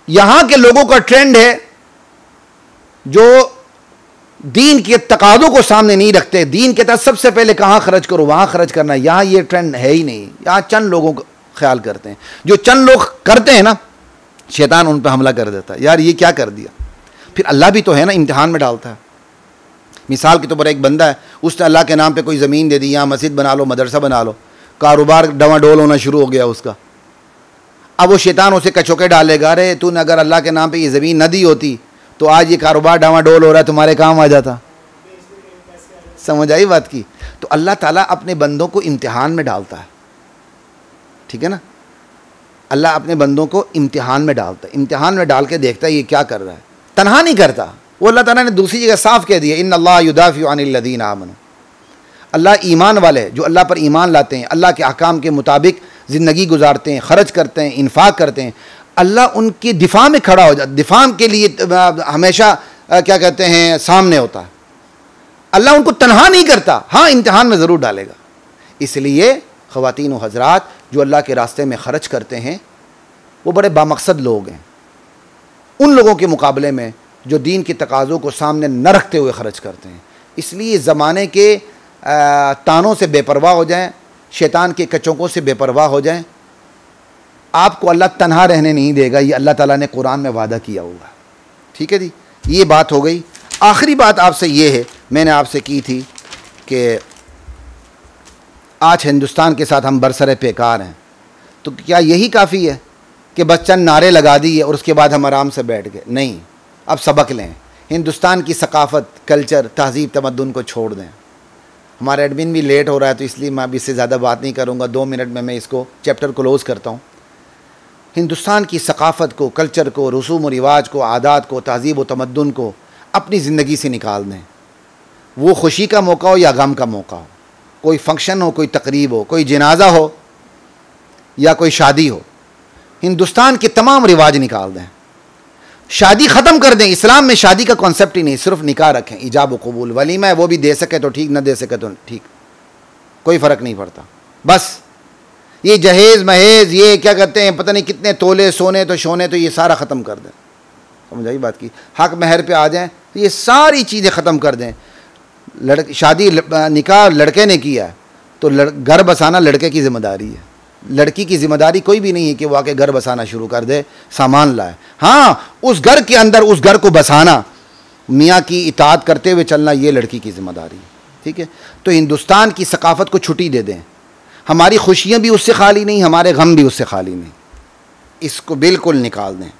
यहां के लोगों का ट्रेंड है जो दीन के तकादों को सामने नहीं रखते, दीन के तहत सबसे पहले कहां खर्च करो वहां खर्च करना। यहां ये ट्रेंड है ही नहीं, यहां चंद लोगों को ख्याल करते हैं, जो चंद लोग करते हैं ना, शैतान उन पर हमला कर देता है, यार ये क्या कर दिया। फिर अल्लाह भी तो है ना, इम्तिहान में डालता है। मिसाल के तौर पर एक बंदा है, उसने अल्लाह के नाम पे कोई ज़मीन दे दी, यहाँ मस्जिद बना लो, मदरसा बना लो, कारोबार डवाडोल होना शुरू हो गया उसका। अब वो शैतान उसे कचौके डालेगा, अरे तूने अगर अल्लाह के नाम पे ये ज़मीन न दी होती तो आज ये कारोबार डावाडोल हो रहा है, तुम्हारे काम आ जाता। समझ आई बात की? तो अल्लाह ताला अपने बंदों को इम्तिहान में डालता है, ठीक है ना। अल्लाह अपने बंदों को इम्तिहान में डालता है, इम्तिहान में डाल के देखता है ये क्या कर रहा है, तनहा नहीं करता। वो अल्लाह ताला ने दूसरी जगह साफ कह दिया, इन्नल्लाह युदाफ़िउ अनिल्लज़ीना आमनू। अल्लाह ईमान वाले जो अल्लाह पर ईमान लाते हैं, अल्लाह के अहकाम के मुताबिक ज़िंदगी गुजारते हैं, ख़र्च करते हैं, इन्फाक करते हैं, अल्लाह उनके दिफा में खड़ा हो जाता, दिफा के लिए हमेशा क्या कहते हैं सामने होता है। अल्लाह उनको तनहा नहीं करता, हाँ इम्तिहान में ज़रूर डालेगा। इसलिए ख़वातीन व हज़रात जो अल्लाह के रास्ते में ख़र्च करते हैं वो बड़े बामकसद लोग हैं, उन लोगों के मुकाबले में जो दीन के तकाज़ों को सामने न रखते हुए ख़र्च करते हैं। इसलिए ज़माने के तानों से बेपरवाह हो जाएं, शैतान के कचौकों से बेपरवाह हो जाएं, आपको अल्लाह तन्हा रहने नहीं देगा। ये अल्लाह ताला ने कुरान में वादा किया हुआ है, ठीक है जी, ये बात हो गई। आखिरी बात आपसे ये है, मैंने आपसे की थी कि आज हिंदुस्तान के साथ हम बरसरे पेकार हैं, तो क्या यही काफ़ी है कि बस चंद नारे लगा दिए और उसके बाद हम आराम से बैठ गए? नहीं, अब सबक लें। हिंदुस्तान की सकाफ़त, कल्चर, तहज़ीब, तमद्दुन को छोड़ दें। हमारा एडमिन भी लेट हो रहा है, तो इसलिए मैं अब इससे ज़्यादा बात नहीं करूँगा। 2 मिनट में मैं इसको चैप्टर क्लोज़ करता हूँ। हिंदुस्तान की सकाफ़त को, कल्चर को, रसूम व रिवाज को, आदात को, तहज़ीब व तमद्दुन को अपनी ज़िंदगी से निकाल दें। वो खुशी का मौका हो या गम का मौका हो, कोई फंक्शन हो, कोई तकरीब हो, कोई जनाजा हो या कोई शादी हो, हिंदुस्तान के तमाम रिवाज निकाल दें। शादी ख़त्म कर दें। इस्लाम में शादी का कॉन्सेप्ट ही नहीं, सिर्फ निकाह रखें, इजाब व कबूल। वलीमा है वो भी दे सके तो ठीक, न दे सके तो ठीक, कोई फ़र्क नहीं पड़ता। बस ये जहेज़ महेज़, ये क्या कहते हैं, पता नहीं कितने तोले सोने तो शोने, तो ये सारा ख़त्म कर दें। समझ आई बात की? हक महर पे आ जाएं, तो ये सारी चीज़ें ख़त्म कर दें। शादी निकाह लड़के ने किया है, तो घर बसाना लड़के की ज़िम्मेदारी है। लड़की की ज़िम्मेदारी कोई भी नहीं है कि वो आके घर बसाना शुरू कर दे, सामान लाए। हाँ, उस घर के अंदर उस घर को बसाना, मियाँ की इताअत करते हुए चलना, ये लड़की की ज़िम्मेदारी है। ठीक है, तो हिंदुस्तान की सकाफ़त को छुट्टी दे दें। हमारी खुशियाँ भी उससे खाली नहीं, हमारे गम भी उससे खाली नहीं। इसको बिल्कुल निकाल दें।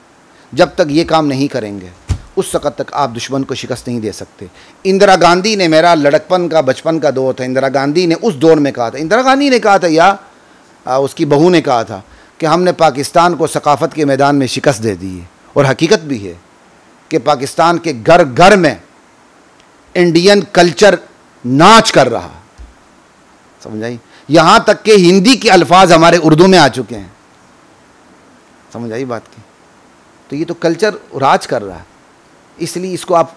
जब तक ये काम नहीं करेंगे, उस वक़्त तक आप दुश्मन को शिकस्त नहीं दे सकते। इंदिरा गांधी ने, मेरा लड़कपन का बचपन का दौर था, इंदिरा गांधी ने उस दौर में कहा था, इंदिरा गांधी ने कहा था या उसकी बहू ने कहा था कि हमने पाकिस्तान को सकाफ़त के मैदान में शिकस्त दे दी है। और हकीकत भी है कि पाकिस्तान के घर घर में इंडियन कल्चर नाच कर रहा। समझ आई? यहाँ तक कि हिंदी के अल्फाज हमारे उर्दू में आ चुके हैं। समझ आई बात की? तो ये तो कल्चर राज कर रहा है। इसलिए इसको आप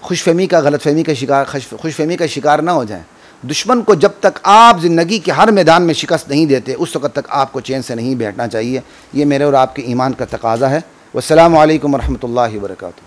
खुशफहमी का, गलतफहमी का शिकार, खुशफहमी का शिकार ना हो जाएं। दुश्मन को जब तक आप ज़िंदगी के हर मैदान में शिकस्त नहीं देते, उस वक़्त तक आपको चैन से नहीं बैठना चाहिए। ये मेरे और आपके ईमान का तकाज़ा है। वस्सलामु अलैकुम वरहमतुल्लाहि वबरकातुहू।